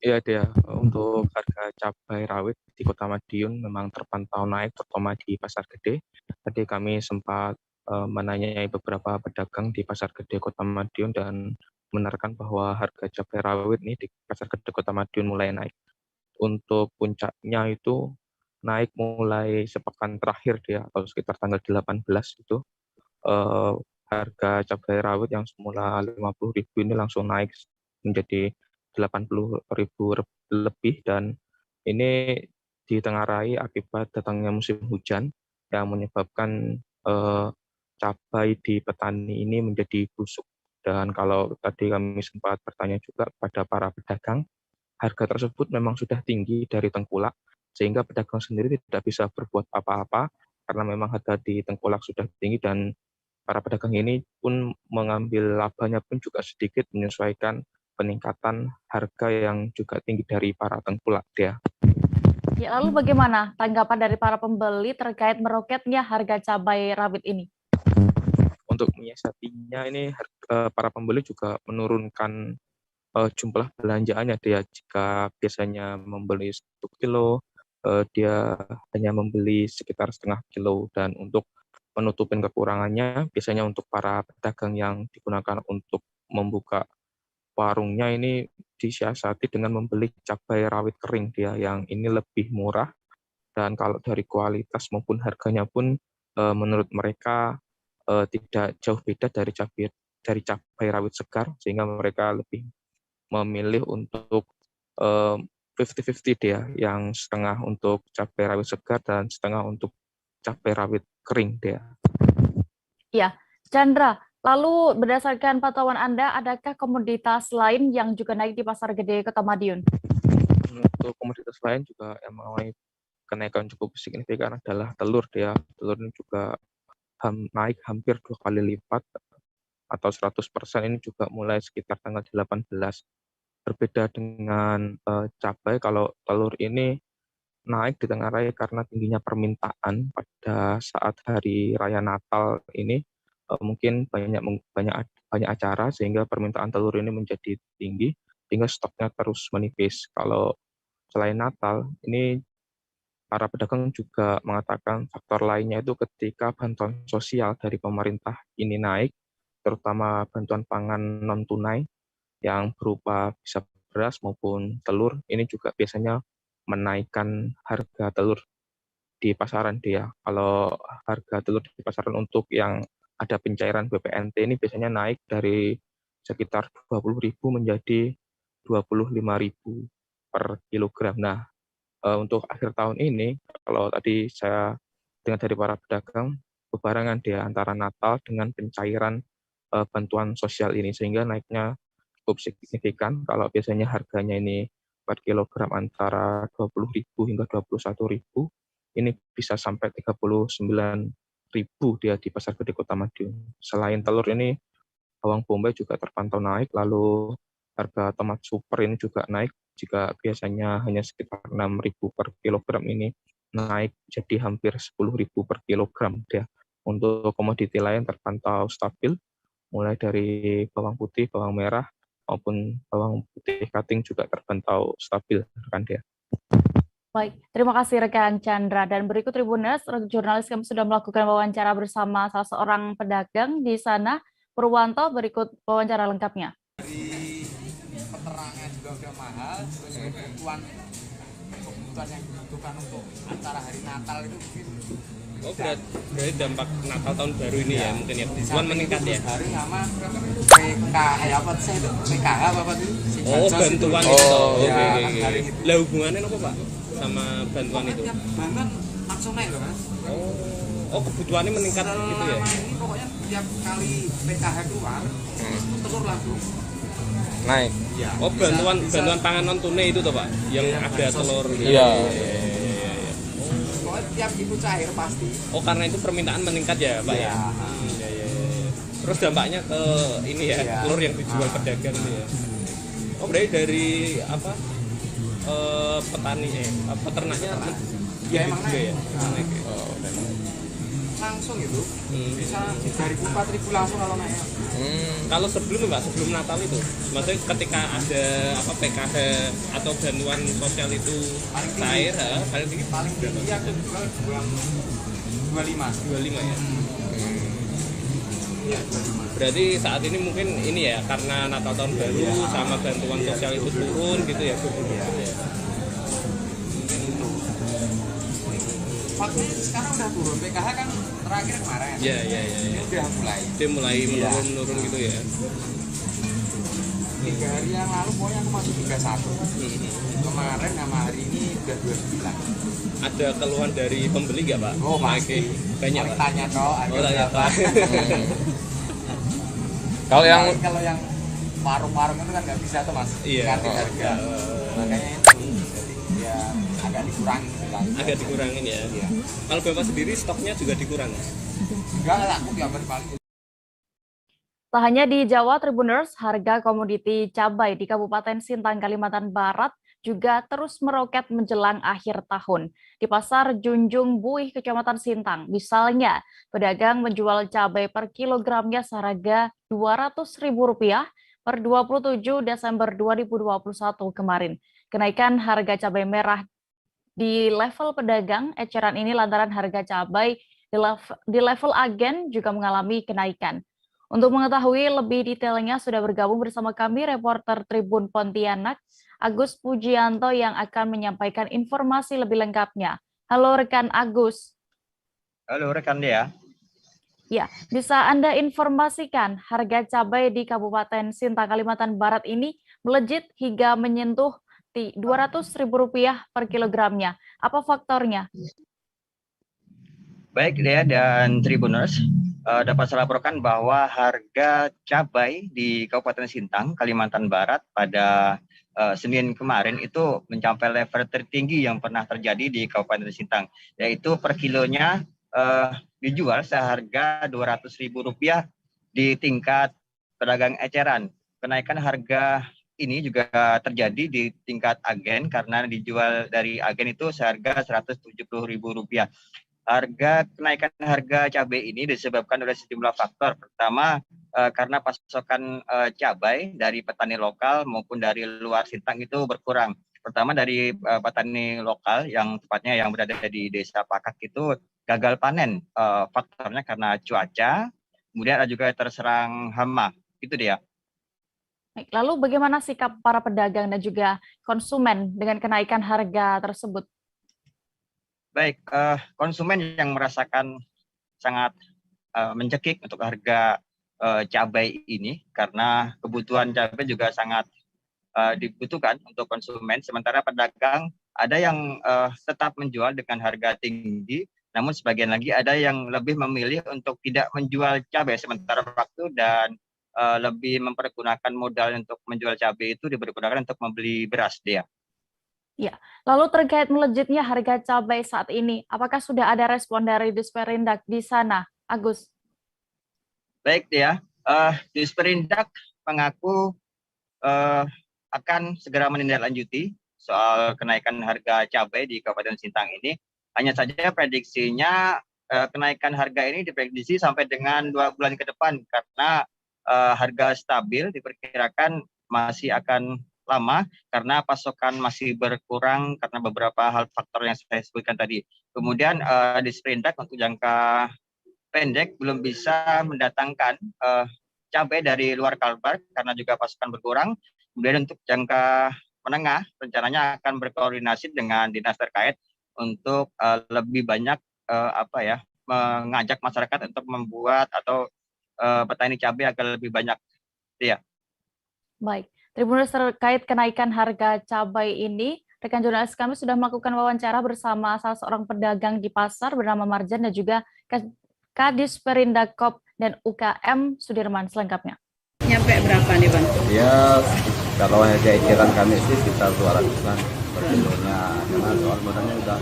Iya Dea, untuk harga cabai rawit di Kota Madiun memang terpantau naik, terutama di Pasar Gede. Tadi kami sempat menanyai beberapa pedagang di Pasar Gede Kota Madiun dan benarkan bahwa harga cabai rawit ini di Pasar Gede Kota Madiun mulai naik. Untuk puncaknya itu naik mulai sepekan terakhir dia, atau sekitar tanggal 18 itu. Harga cabai rawit yang semula 50.000 ini langsung naik menjadi 80.000 lebih, dan ini ditengarai akibat datangnya musim hujan yang menyebabkan cabai di petani ini menjadi busuk. Dan kalau tadi kami sempat bertanya juga kepada para pedagang, harga tersebut memang sudah tinggi dari tengkulak, sehingga pedagang sendiri tidak bisa berbuat apa-apa karena memang harga di tengkulak sudah tinggi, dan para pedagang ini pun mengambil labanya pun juga sedikit menyesuaikan peningkatan harga yang juga tinggi dari para tengkulak dia. Ya, lalu bagaimana tanggapan dari para pembeli terkait meroketnya harga cabai rawit ini? Untuk menyiasatinya ini para pembeli juga menurunkan jumlah belanjaannya dia. Jika biasanya membeli 1 kilo, dia hanya membeli sekitar setengah kilo, dan untuk menutupin kekurangannya biasanya untuk para pedagang yang digunakan untuk membuka warungnya ini disiasati dengan membeli cabai rawit kering dia, yang ini lebih murah, dan kalau dari kualitas maupun harganya pun menurut mereka tidak jauh beda dari cabai rawit segar, sehingga mereka lebih memilih untuk 50-50 dia, yang setengah untuk cabai rawit segar dan setengah untuk cabai rawit kering dia. Ya, Chandra, lalu berdasarkan pantauan Anda, adakah komoditas lain yang juga naik di Pasar Gede Kota Madiun? Untuk komoditas lain juga yang mengalami kenaikan cukup signifikan adalah telur dia. Telur ini juga naik hampir 2 kali lipat atau 100%, ini juga mulai sekitar tanggal 18. Berbeda dengan cabai, kalau telur ini naik ditengarai karena tingginya permintaan pada saat hari raya Natal ini. Mungkin banyak acara sehingga permintaan telur ini menjadi tinggi, sehingga stoknya terus menipis. Kalau selain Natal, ini para pedagang juga mengatakan faktor lainnya itu ketika bantuan sosial dari pemerintah ini naik, terutama bantuan pangan non-tunai yang berupa bisa beras maupun telur, ini juga biasanya menaikkan harga telur di pasaran dia. Kalau harga telur di pasaran untuk yang ada pencairan BPNT ini biasanya naik dari sekitar 20.000 menjadi 25.000 per kilogram. Nah, untuk akhir tahun ini, kalau tadi saya dengar dari para pedagang, berbarengan dia antara Natal dengan pencairan bantuan sosial ini, sehingga naiknya cukup signifikan. Kalau biasanya harganya ini per kilogram antara 20.000 hingga 21.000, ini bisa sampai 39.000 dia di Pasar Gede Kota Madiun. Selain telur ini, bawang bombay juga terpantau naik, lalu harga tomat super ini juga naik. Jika biasanya hanya sekitar 6.000 per kilogram, ini naik jadi hampir 10.000 per kilogram dia. Untuk komoditi lain terpantau stabil, mulai dari bawang putih, bawang merah, maupun bawang putih cutting juga terpantau stabil rekan dia. Baik, terima kasih rekan Chandra. Dan berikut Tribuners, jurnalis kami sudah melakukan wawancara bersama salah seorang pedagang di sana, Purwanto. Berikut wawancara lengkapnya. Keterangan juga udah mahal, terus kebutuhan yang dibutuhkan untuk acara hari Natal itu mungkin. Oh, berarti dampak Natal tahun baru ini ya mungkin ya. Kebutuhan meningkat ya. Hari sama apa sih itu? PKH apa itu? Oh, bantuan itu. Oke. Lah hubungannya apa, Pak? Sama bantuan itu? Bantuan langsung naik loh, Mas. Oh, kebutuhannya meningkat gitu ya. Ini pokoknya tiap kali PKH keluar, telur langsung naik. Ya, oh, bantuan pangan non tunai itu toh, Pak, yang ada telur gitu. Iya. Pokoknya tiap itu cair pasti. Oh, karena itu permintaan meningkat ya, Pak ya. Iya. Terus dampaknya ke ini ya, telur yang dijual pedagang ini ya. Oh, berarti dari apa? Petani peternaknya ya emang naik. Ya? Naik. Oh, langsung itu bisa 3.000 4.000 langsung kalau naik. Kalau sebelum Natal itu, maksudnya ketika ada apa PKH atau bantuan sosial itu cair, paling tinggi aku jual 25 ya. Berarti saat ini mungkin ini ya karena Natal tahun baru sama bantuan sosial itu turun gitu ya. Vaksin sekarang udah turun, PKH kan terakhir kemarin. Iya. Ini udah mulai. Dia mulai menurun gitu ya. 3 hari yang lalu pokoknya aku masih 31. Kemarin sama hari ini udah 29. Ada keluhan dari pembeli nggak Pak? Oh masih. Banyak Pak? Tanya toh, ada berapa? Kalau yang warung-warung itu kan nggak bisa tuh Mas, ganti harga. Makanya itu ya agak dikurangin. Agak dikurangin ya. Iya. Kalau Bapak sendiri stoknya juga dikurangi? Enggak lah, aku tiap hari paling. Tak hanya di Jawa, Tribuners, harga komoditi cabai di Kabupaten Sintang, Kalimantan Barat juga terus meroket menjelang akhir tahun. Di Pasar Junjung Buih, Kecamatan Sintang, misalnya, pedagang menjual cabai per kilogramnya seharga Rp200.000 per 27 Desember 2021 kemarin. Kenaikan harga cabai merah di level pedagang eceran ini lantaran harga cabai di level agen juga mengalami kenaikan. Untuk mengetahui lebih detailnya sudah bergabung bersama kami reporter Tribun Pontianak, Agus Pujianto yang akan menyampaikan informasi lebih lengkapnya. Halo rekan Agus. Halo rekan Dea. Ya, bisa Anda informasikan harga cabai di Kabupaten Sintang, Kalimantan Barat ini melejit hingga menyentuh Rp200.000 per kilogramnya. Apa faktornya? Baik Dea dan Tribuners, dapat saya laporkan bahwa harga cabai di Kabupaten Sintang, Kalimantan Barat pada Senin kemarin itu mencapai level tertinggi yang pernah terjadi di Kabupaten Sintang, yaitu per kilonya dijual seharga Rp200.000 di tingkat pedagang eceran. Kenaikan harga ini juga terjadi di tingkat agen karena dijual dari agen itu seharga Rp170.000. Kenaikan harga cabai ini disebabkan oleh sejumlah faktor. Pertama, karena pasokan cabai dari petani lokal maupun dari luar Sintang itu berkurang. Pertama dari petani lokal yang tepatnya yang berada di Desa Pakak itu gagal panen. Faktornya karena cuaca, kemudian ada juga terserang hama. Itu dia. Lalu bagaimana sikap para pedagang dan juga konsumen dengan kenaikan harga tersebut? Baik, konsumen yang merasakan sangat mencekik untuk harga cabai ini karena kebutuhan cabai juga sangat dibutuhkan untuk konsumen. Sementara pedagang ada yang tetap menjual dengan harga tinggi, namun sebagian lagi ada yang lebih memilih untuk tidak menjual cabai sementara waktu dan lebih mempergunakan modal untuk menjual cabai itu dipergunakan untuk membeli beras dia. Ya, lalu terkait melejitnya harga cabai saat ini, apakah sudah ada respon dari Disperindak di sana, Agus? Baik ya, Disperindak mengaku akan segera menindaklanjuti soal kenaikan harga cabai di Kabupaten Sintang ini. Hanya saja prediksinya kenaikan harga ini diprediksi sampai dengan 2 bulan ke depan karena harga stabil diperkirakan masih akan lama karena pasokan masih berkurang karena beberapa hal faktor yang saya sebutkan tadi. Kemudian Disperindak untuk jangka pendek belum bisa mendatangkan cabai dari luar Kalbar karena juga pasokan berkurang. Kemudian untuk jangka menengah rencananya akan berkoordinasi dengan dinas terkait untuk lebih banyak mengajak masyarakat untuk membuat atau petani cabai agar lebih banyak. Ya. Baik. Tribuners, terkait kenaikan harga cabai ini, rekan jurnalis kami sudah melakukan wawancara bersama salah seorang pedagang di pasar bernama Marjan dan juga Kadisperindak dan UKM Sudirman selengkapnya. Nyampe berapa nih Bang? Ya, kalau harga eceran kami sih sekitar 200-an per kilonya, karena soal modalnya udah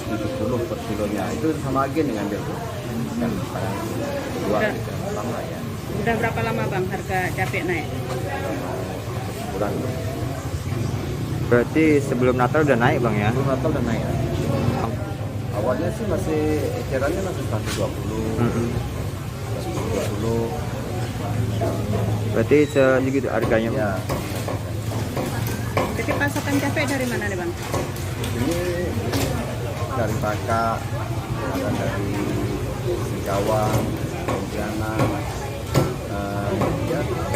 170 per kilonya, itu sama agen dengan dia tuh. Kan kedua sama ya. Udah berapa lama Bang harga cabai naik? Bulan. Berarti sebelum Natal udah naik Bang ya? Sebelum Natal udah naik ya. Awalnya sih masih ecerannya masih 120. Berarti segitu harganya Bang? Ya. Jadi pasokan cabai dari mana nih Bang? Ini dari Pakak, ada dari Singkawang, Pontianak,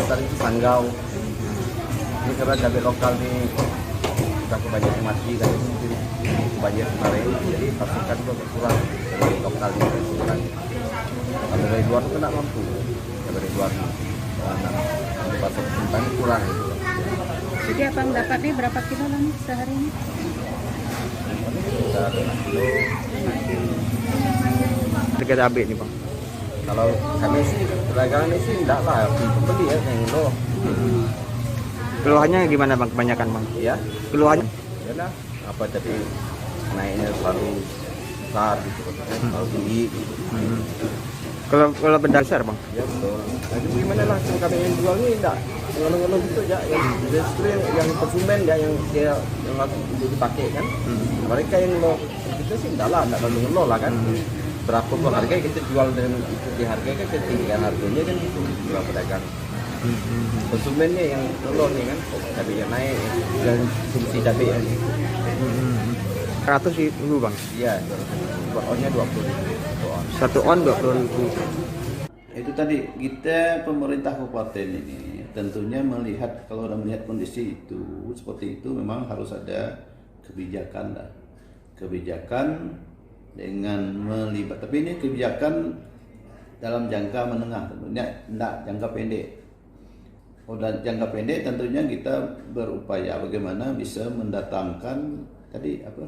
dari Sanggau. Ini karena cabai lokal nih udah kebanyakan mati dari sini. banjir kemarin, jadi pasokan juga berkurang dari lokalnya berkurang. Kalau dari luar itu nggak mampu, dari luar pasok Sintang kurang gitu. Jadi abang dapat nih berapa kilo lah nih sehari ini? Bisa 5 kilo. Harga cabai nih bang? Kalau kami sih, pedagang ini sih enggak lah, pembeli ya yang lo. Keluhannya gimana bang kebanyakan bang? Ya, Keluhannya? ya lah, apa jadi naiknya selalu besar gitu, selalu tinggi gitu. Kalau benda besar bang? Ya betul. Nah, gimana lah kami yang jual ini enggak ngeluh-ngeluh gitu ya, yang justru yang konsumen ya yang dia yang untuk dipakai kan. Mereka yang lo kita sih enggak lah, enggak ngeluh lah kan. Berapa pun harga kita jual dengan ikuti harga kan ketinggian harganya kan gitu jual pedagang. Konsumennya yang ngeluh nih kan, cabenya naik dan fungsi cabai yang gitu. 100 ribu bang? Iya, per onnya 20.000. Satu on 20.000. Itu tadi kita pemerintah kabupaten ini tentunya melihat, kalau udah melihat kondisi itu seperti itu memang harus ada kebijakan lah, kebijakan dengan melibat, tapi ini kebijakan dalam jangka menengah tentunya, tidak jangka pendek. Dan jangka pendek tentunya kita berupaya bagaimana bisa mendatangkan tadi apa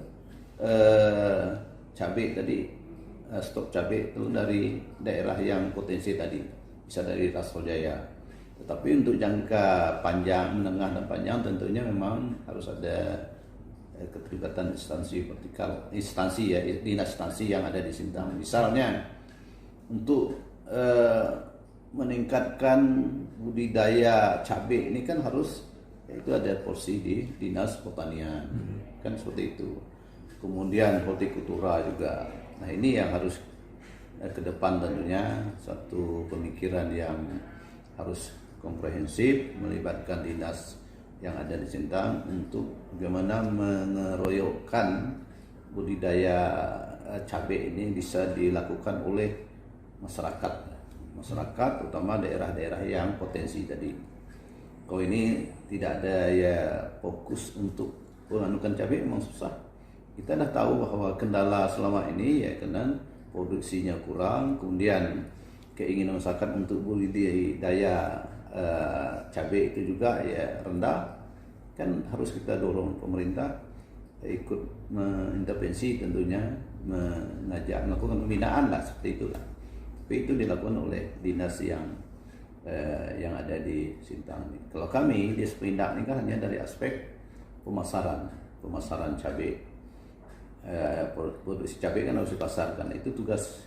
cabai tadi, stok cabai itu dari daerah yang potensi tadi, bisa dari Ras Jaya. Tetapi untuk jangka panjang, menengah dan panjang tentunya memang harus ada keterlibatan instansi vertikal, instansi ya, dinas instansi yang ada di Sintang. Misalnya untuk meningkatkan budidaya cabai ini kan harus, itu ada porsi di dinas pertanian, kan seperti itu. Kemudian hortikultura juga. Nah ini yang harus ke depan tentunya satu pemikiran yang harus komprehensif, melibatkan dinas yang ada di Sintang untuk bagaimana mengeroyokkan budidaya cabai ini bisa dilakukan oleh masyarakat, terutama daerah-daerah yang potensi tadi. Kalau ini tidak ada ya fokus untuk menganukan cabai memang susah. Kita dah tahu bahwa kendala selama ini ya karena produksinya kurang, kemudian keinginan masyarakat untuk budidaya cabai itu juga ya rendah. Kan harus kita dorong pemerintah ikut mengintervensi tentunya, mengajak melakukan pembinaan lah seperti itulah. Tapi itu dilakukan oleh dinas yang ada di Sintang. Kalau kami di Seperindak ini kan hanya dari aspek pemasaran cabai, produksi cabai kan harus dipasarkan, itu tugas.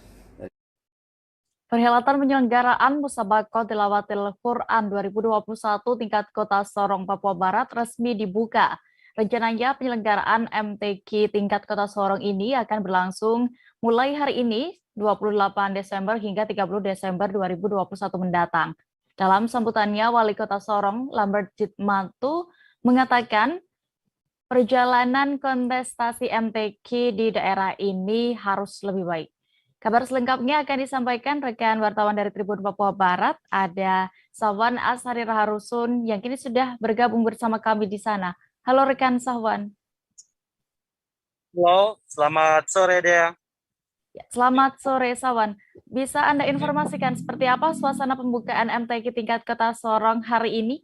Perhelatan penyelenggaraan Musabaqah Tilawatil Quran 2021 tingkat Kota Sorong, Papua Barat resmi dibuka. Rencananya penyelenggaraan MTQ tingkat Kota Sorong ini akan berlangsung mulai hari ini 28 Desember hingga 30 Desember 2021 mendatang. Dalam sambutannya, Wali Kota Sorong, Lambert Jitmantu, mengatakan perjalanan kontestasi MTQ di daerah ini harus lebih baik. Kabar selengkapnya akan disampaikan rekan wartawan dari Tribun Papua Barat, ada Sahwan Ashari Raharusun yang kini sudah bergabung bersama kami di sana. Halo rekan Sahwan. Halo, selamat sore Dea. Selamat sore Sahwan. Bisa Anda informasikan seperti apa suasana pembukaan MTQ tingkat Kota Sorong hari ini?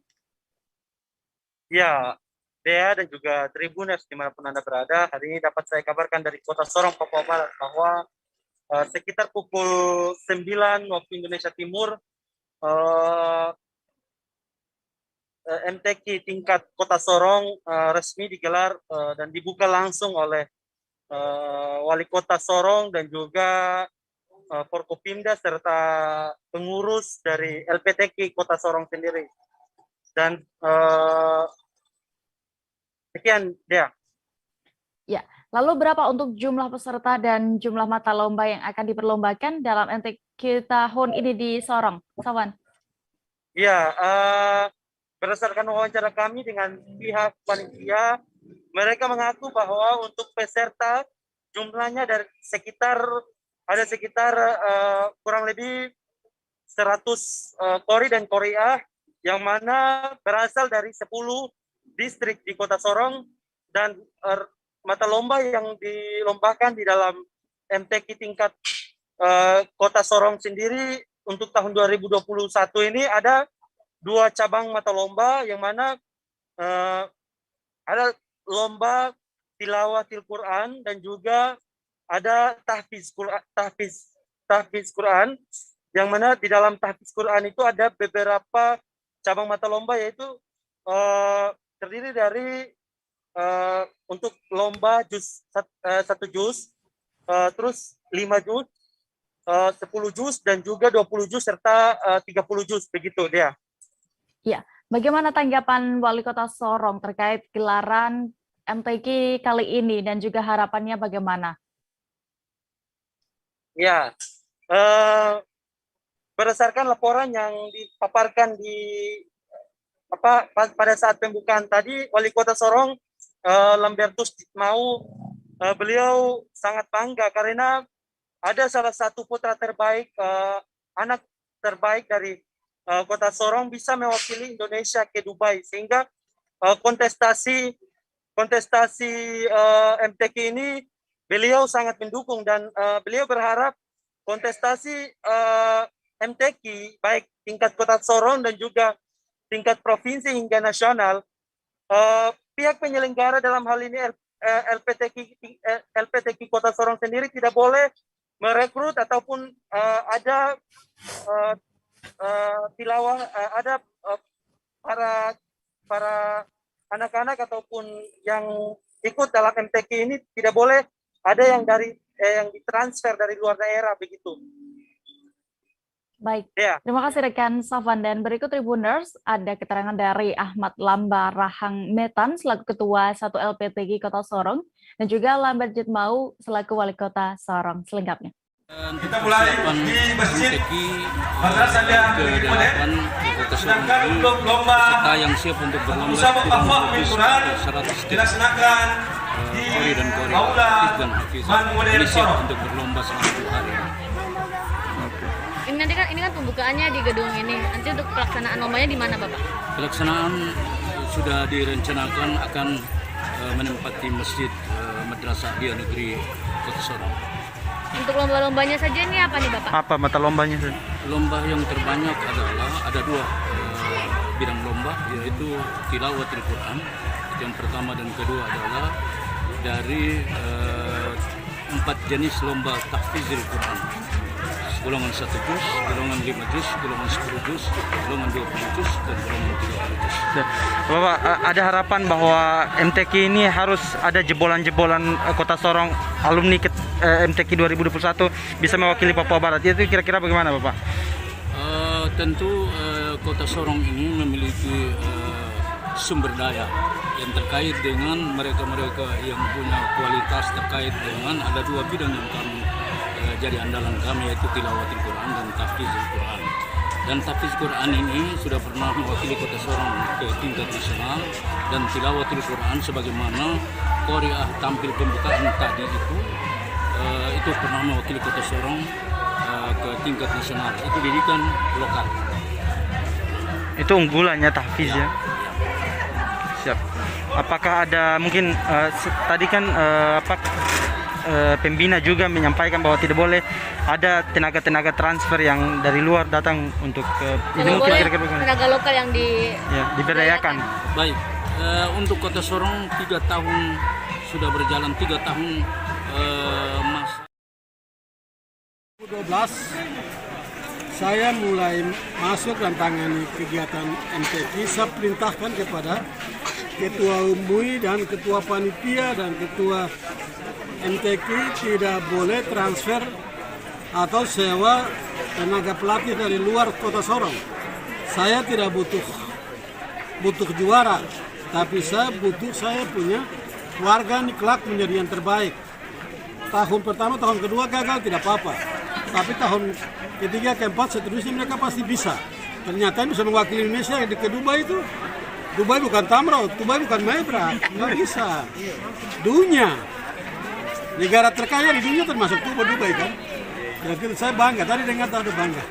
Ya, Dea dan juga Tribuners dimanapun Anda berada, hari ini dapat saya kabarkan dari Kota Sorong, Papua Barat bahwa sekitar pukul 9 waktu Indonesia Timur, MTQ tingkat Kota Sorong resmi digelar dan dibuka langsung oleh Wali Kota Sorong dan juga Forkopimda serta pengurus dari LPTQ Kota Sorong sendiri. Dan sekian, Dea. Ya, lalu berapa untuk jumlah peserta dan jumlah mata lomba yang akan diperlombakan dalam MTQ tahun ini di Sorong, Sawan? Ya, berdasarkan wawancara kami dengan pihak panitia, mereka mengaku bahwa untuk peserta jumlahnya dari sekitar kurang lebih 100 kori dan koriah yang mana berasal dari 10 distrik di Kota Sorong dan mata lomba yang dilombakan di dalam MTQ tingkat Kota Sorong sendiri untuk tahun 2021 ini ada 2 cabang mata lomba, yang mana ada lomba tilawatil Quran dan juga ada tahfiz Quran, yang mana di dalam tahfiz Quran itu ada beberapa cabang mata lomba, yaitu terdiri dari untuk lomba juz 1 juz, terus 5 juz, 10 juz, dan juga 20 juz serta 30 juz, begitu dia. Ya, bagaimana tanggapan Wali Kota Sorong terkait gelaran MTQ kali ini dan juga harapannya bagaimana? Ya, berdasarkan laporan yang dipaparkan pada saat pembukaan tadi, Wali Kota Sorong Lambertus Mau, beliau sangat bangga karena ada salah satu putra terbaik, anak terbaik dari Kota Sorong bisa mewakili Indonesia ke Dubai, sehingga kontestasi MTQ ini beliau sangat mendukung, dan beliau berharap kontestasi MTQ baik tingkat Kota Sorong dan juga tingkat provinsi hingga nasional, pihak penyelenggara dalam hal ini LPTQ Kota Sorong sendiri tidak boleh merekrut ataupun ada tilawah, ada para anak-anak ataupun yang ikut dalam MTQ ini tidak boleh ada yang yang ditransfer dari luar daerah, begitu. Baik, terima kasih rekan Safwan. Dan berikut Tribuners, ada keterangan dari Ahmad Lambarahang Metan selaku Ketua 1 LPTQ Kota Sorong dan juga Lamberjit Mau selaku Wali Kota Sorong. Selengkapnya. Kita mulai di Masjid Madrasah ke-8 Kota Sorong ini, peserta yang siap untuk berlomba dilaksanakan di Aula Manmudir Sorong untuk berlomba selama 2 hari. Ini kan pembukaannya di gedung ini. Nanti untuk pelaksanaan lombanya di mana, Bapak? Pelaksanaan sudah direncanakan akan menempati Masjid Madrasah Dia Negeri Kota Sorong. Untuk lomba-lombanya saja ini apa nih, Bapak? Apa mata lombanya? Lomba yang terbanyak adalah ada 2 bidang lomba, yaitu tilawatil Quran. Yang pertama dan kedua adalah dari 4 jenis lomba tahfizil Quran. Golongan 1 juz, golongan 5 juz, golongan 10 juz, golongan 20 juz, dan golongan 30 juz. Bapak, ada harapan bahwa MTQ ini harus ada jebolan-jebolan Kota Sorong, alumni MTQ 2021 bisa mewakili Papua Barat. Itu kira-kira bagaimana, Bapak? Tentu Kota Sorong ini memiliki sumber daya yang terkait dengan mereka-mereka yang punya kualitas terkait dengan ada 2 bidang yang kami jadi andalan kami, yaitu tilawatil Quran dan tahfizul Quran. Dan tahfiz Quran ini sudah pernah mewakili Kota Sorong ke tingkat nasional, dan tilawatil Quran sebagaimana Qori'ah tampil pembukaan tadi itu pernah mewakili Kota Sorong ke tingkat nasional. Itu didikan lokal. Itu unggulannya tahfiz ya. Siap. Apakah ada mungkin tadi kan pembina juga menyampaikan bahwa tidak boleh ada tenaga-tenaga transfer yang dari luar datang untuk ini mungkin kira-kira tenaga lokal yang diberdayakan. Baik, untuk Kota Sorong 3 tahun sudah berjalan, 3 tahun masa 2012 saya mulai masuk dan tangani kegiatan MTQ. Saya perintahkan kepada Ketua Umum dan Ketua Panitia dan Ketua MTQ tidak boleh transfer atau sewa tenaga pelatih dari luar Kota Sorong. Saya tidak butuh juara, tapi saya punya warga ini kelak menjadi yang terbaik. Tahun pertama, tahun kedua gagal tidak apa-apa, tapi tahun ketiga, keempat, seterusnya mereka pasti bisa. Ternyata bisa mewakili Indonesia ke Dubai itu. Dubai bukan Tamraut, Dubai bukan Maibra, nggak bisa. Dunia, negara terkaya di dunia termasuk Dubai kan. Jadi saya bangga, tadi dengar ada bangga.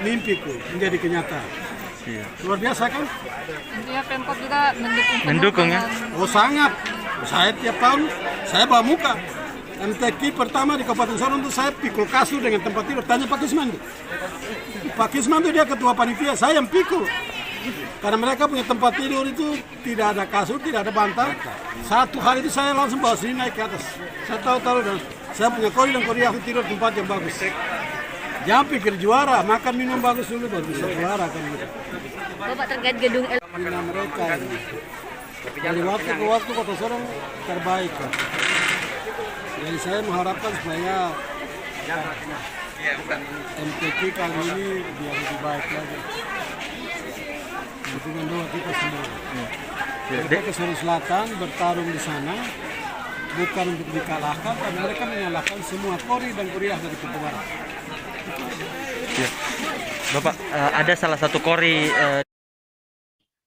Mimpiku menjadi kenyataan. Luar biasa kan? Tentunya Pemkot juga mendukung ya? Oh sangat. Saya tiap tahun saya bawa muka. MTQ pertama di Kabupaten Sorong itu saya pikul kasur dengan tempat tidur. Tanya Pak Kismandu. Pak Kismandu dia ketua panitia, saya yang pikul. Karena mereka punya tempat tidur itu tidak ada kasur, tidak ada bantal. Satu hari itu saya langsung bawa sini naik ke atas. Saya tahu dan saya punya kori dan kori aku tidur tempat yang bagus. Jangan pikir juara, makan minum bagus dulu baru bisa juara kan gitu. Bapak terkait gedung Bina mereka ini. Dari waktu ke waktu Kota Sorong terbaik kan. Jadi saya mengharapkan supaya MTQ kali ini biar lebih baik lagi. Dukungan doa kita semua. Kita ke Sorong Selatan bertarung di sana bukan untuk dikalahkan, tapi mereka menyalahkan semua kori dan kuliah dari Papua Barat. Ya. Bapak, ada salah satu kori.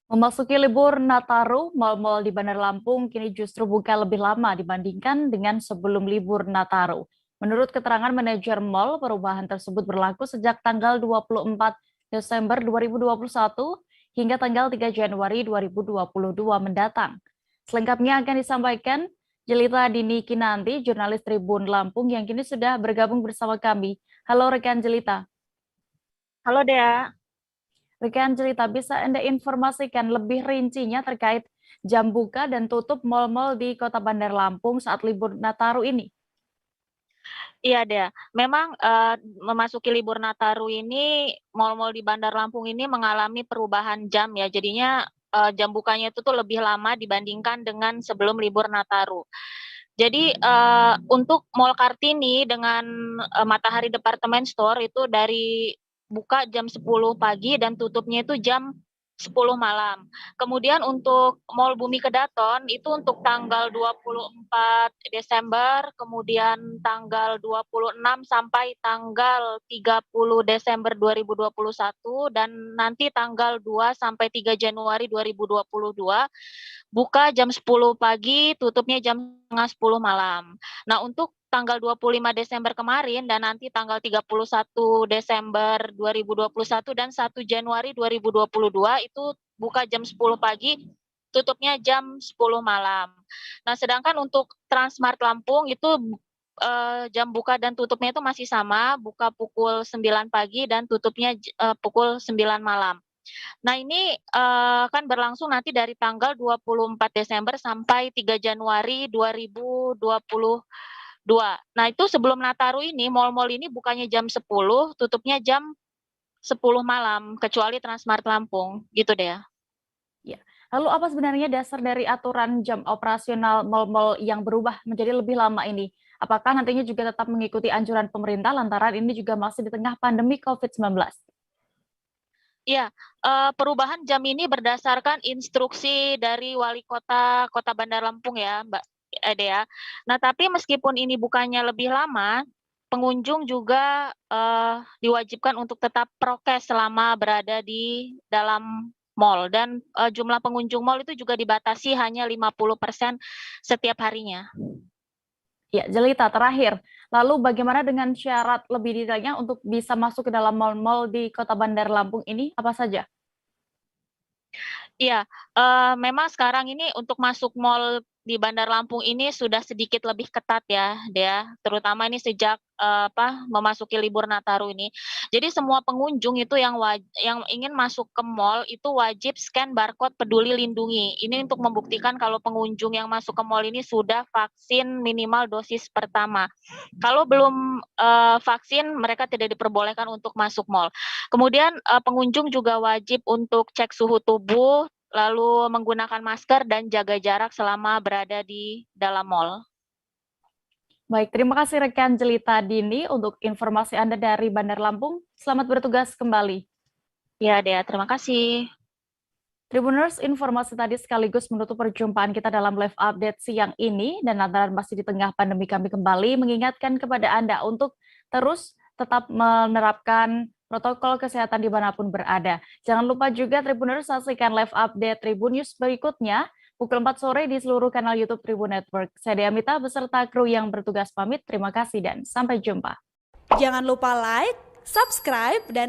Memasuki libur Nataru, mal-mal di Bandar Lampung kini justru buka lebih lama dibandingkan dengan sebelum libur Nataru. Menurut keterangan manajer mal, perubahan tersebut berlaku sejak tanggal 24 Desember 2021 hingga tanggal 3 Januari 2022 mendatang. Selengkapnya akan disampaikan Jelita Dini Kinanti, jurnalis Tribun Lampung yang kini sudah bergabung bersama kami. Halo rekan Jelita. Halo Dea. Rekan Jelita, bisa Anda informasikan lebih rincinya terkait jam buka dan tutup mal-mal di Kota Bandar Lampung saat libur Nataru ini? Iya Dea, memang memasuki libur Nataru ini mal-mal di Bandar Lampung ini mengalami perubahan jam ya. Jadinya jam bukanya itu tuh lebih lama dibandingkan dengan sebelum libur Nataru. Jadi untuk Mall Kartini dengan Matahari Department Store itu dari buka jam 10 pagi dan tutupnya itu jam 10 malam. Kemudian untuk Mall Bumi Kedaton itu untuk tanggal 24 Desember, kemudian tanggal 26 sampai tanggal 30 Desember 2021 dan nanti tanggal 2 sampai 3 Januari 2022 buka jam 10 pagi, tutupnya jam 9:30 malam. Nah, untuk tanggal 25 Desember kemarin dan nanti tanggal 31 Desember 2021 dan 1 Januari 2022 itu buka jam 10 pagi, tutupnya jam 10 malam. Nah, sedangkan untuk Transmart Lampung itu jam buka dan tutupnya itu masih sama, buka pukul 9 pagi dan tutupnya pukul 9 malam. Nah, ini kan berlangsung nanti dari tanggal 24 Desember sampai 3 Januari 2022. Nah, itu sebelum Nataru ini, mal-mal ini bukannya jam 10, tutupnya jam 10 malam, kecuali Transmart Lampung. Gitu deh ya. Ya. Lalu apa sebenarnya dasar dari aturan jam operasional mal-mal yang berubah menjadi lebih lama ini? Apakah nantinya juga tetap mengikuti anjuran pemerintah lantaran ini juga masih di tengah pandemi COVID-19? Iya, perubahan jam ini berdasarkan instruksi dari Wali Kota Bandar Lampung ya, Mbak Dea. Nah, tapi meskipun ini bukannya lebih lama, pengunjung juga diwajibkan untuk tetap prokes selama berada di dalam mal dan jumlah pengunjung mal itu juga dibatasi hanya 50% setiap harinya. Ya, Jelita, terakhir. Lalu bagaimana dengan syarat lebih detailnya untuk bisa masuk ke dalam mal-mal di Kota Bandar Lampung ini? Apa saja? Iya, memang sekarang ini untuk masuk mal di Bandar Lampung ini sudah sedikit lebih ketat ya, Dea. Terutama ini sejak memasuki libur Nataru ini. Jadi semua pengunjung itu yang ingin masuk ke mal itu wajib scan barcode Peduli Lindungi. Ini untuk membuktikan kalau pengunjung yang masuk ke mal ini sudah vaksin minimal dosis pertama. Kalau belum vaksin, mereka tidak diperbolehkan untuk masuk mal. Kemudian pengunjung juga wajib untuk cek suhu tubuh, lalu menggunakan masker dan jaga jarak selama berada di dalam mal. Baik, terima kasih rekan Jelita Dini untuk informasi Anda dari Bandar Lampung. Selamat bertugas kembali. Ya, Dea, terima kasih. Tribuners, informasi tadi sekaligus menutup perjumpaan kita dalam live update siang ini dan lantaran masih di tengah pandemi kami kembali mengingatkan kepada Anda untuk terus tetap menerapkan protokol kesehatan dimanapun berada. Jangan lupa juga Tribuners saksikan live update Tribun News berikutnya pukul 4 sore di seluruh kanal YouTube Tribun Network. Saya Dea Mita beserta kru yang bertugas pamit. Terima kasih dan sampai jumpa. Jangan lupa like, subscribe, dan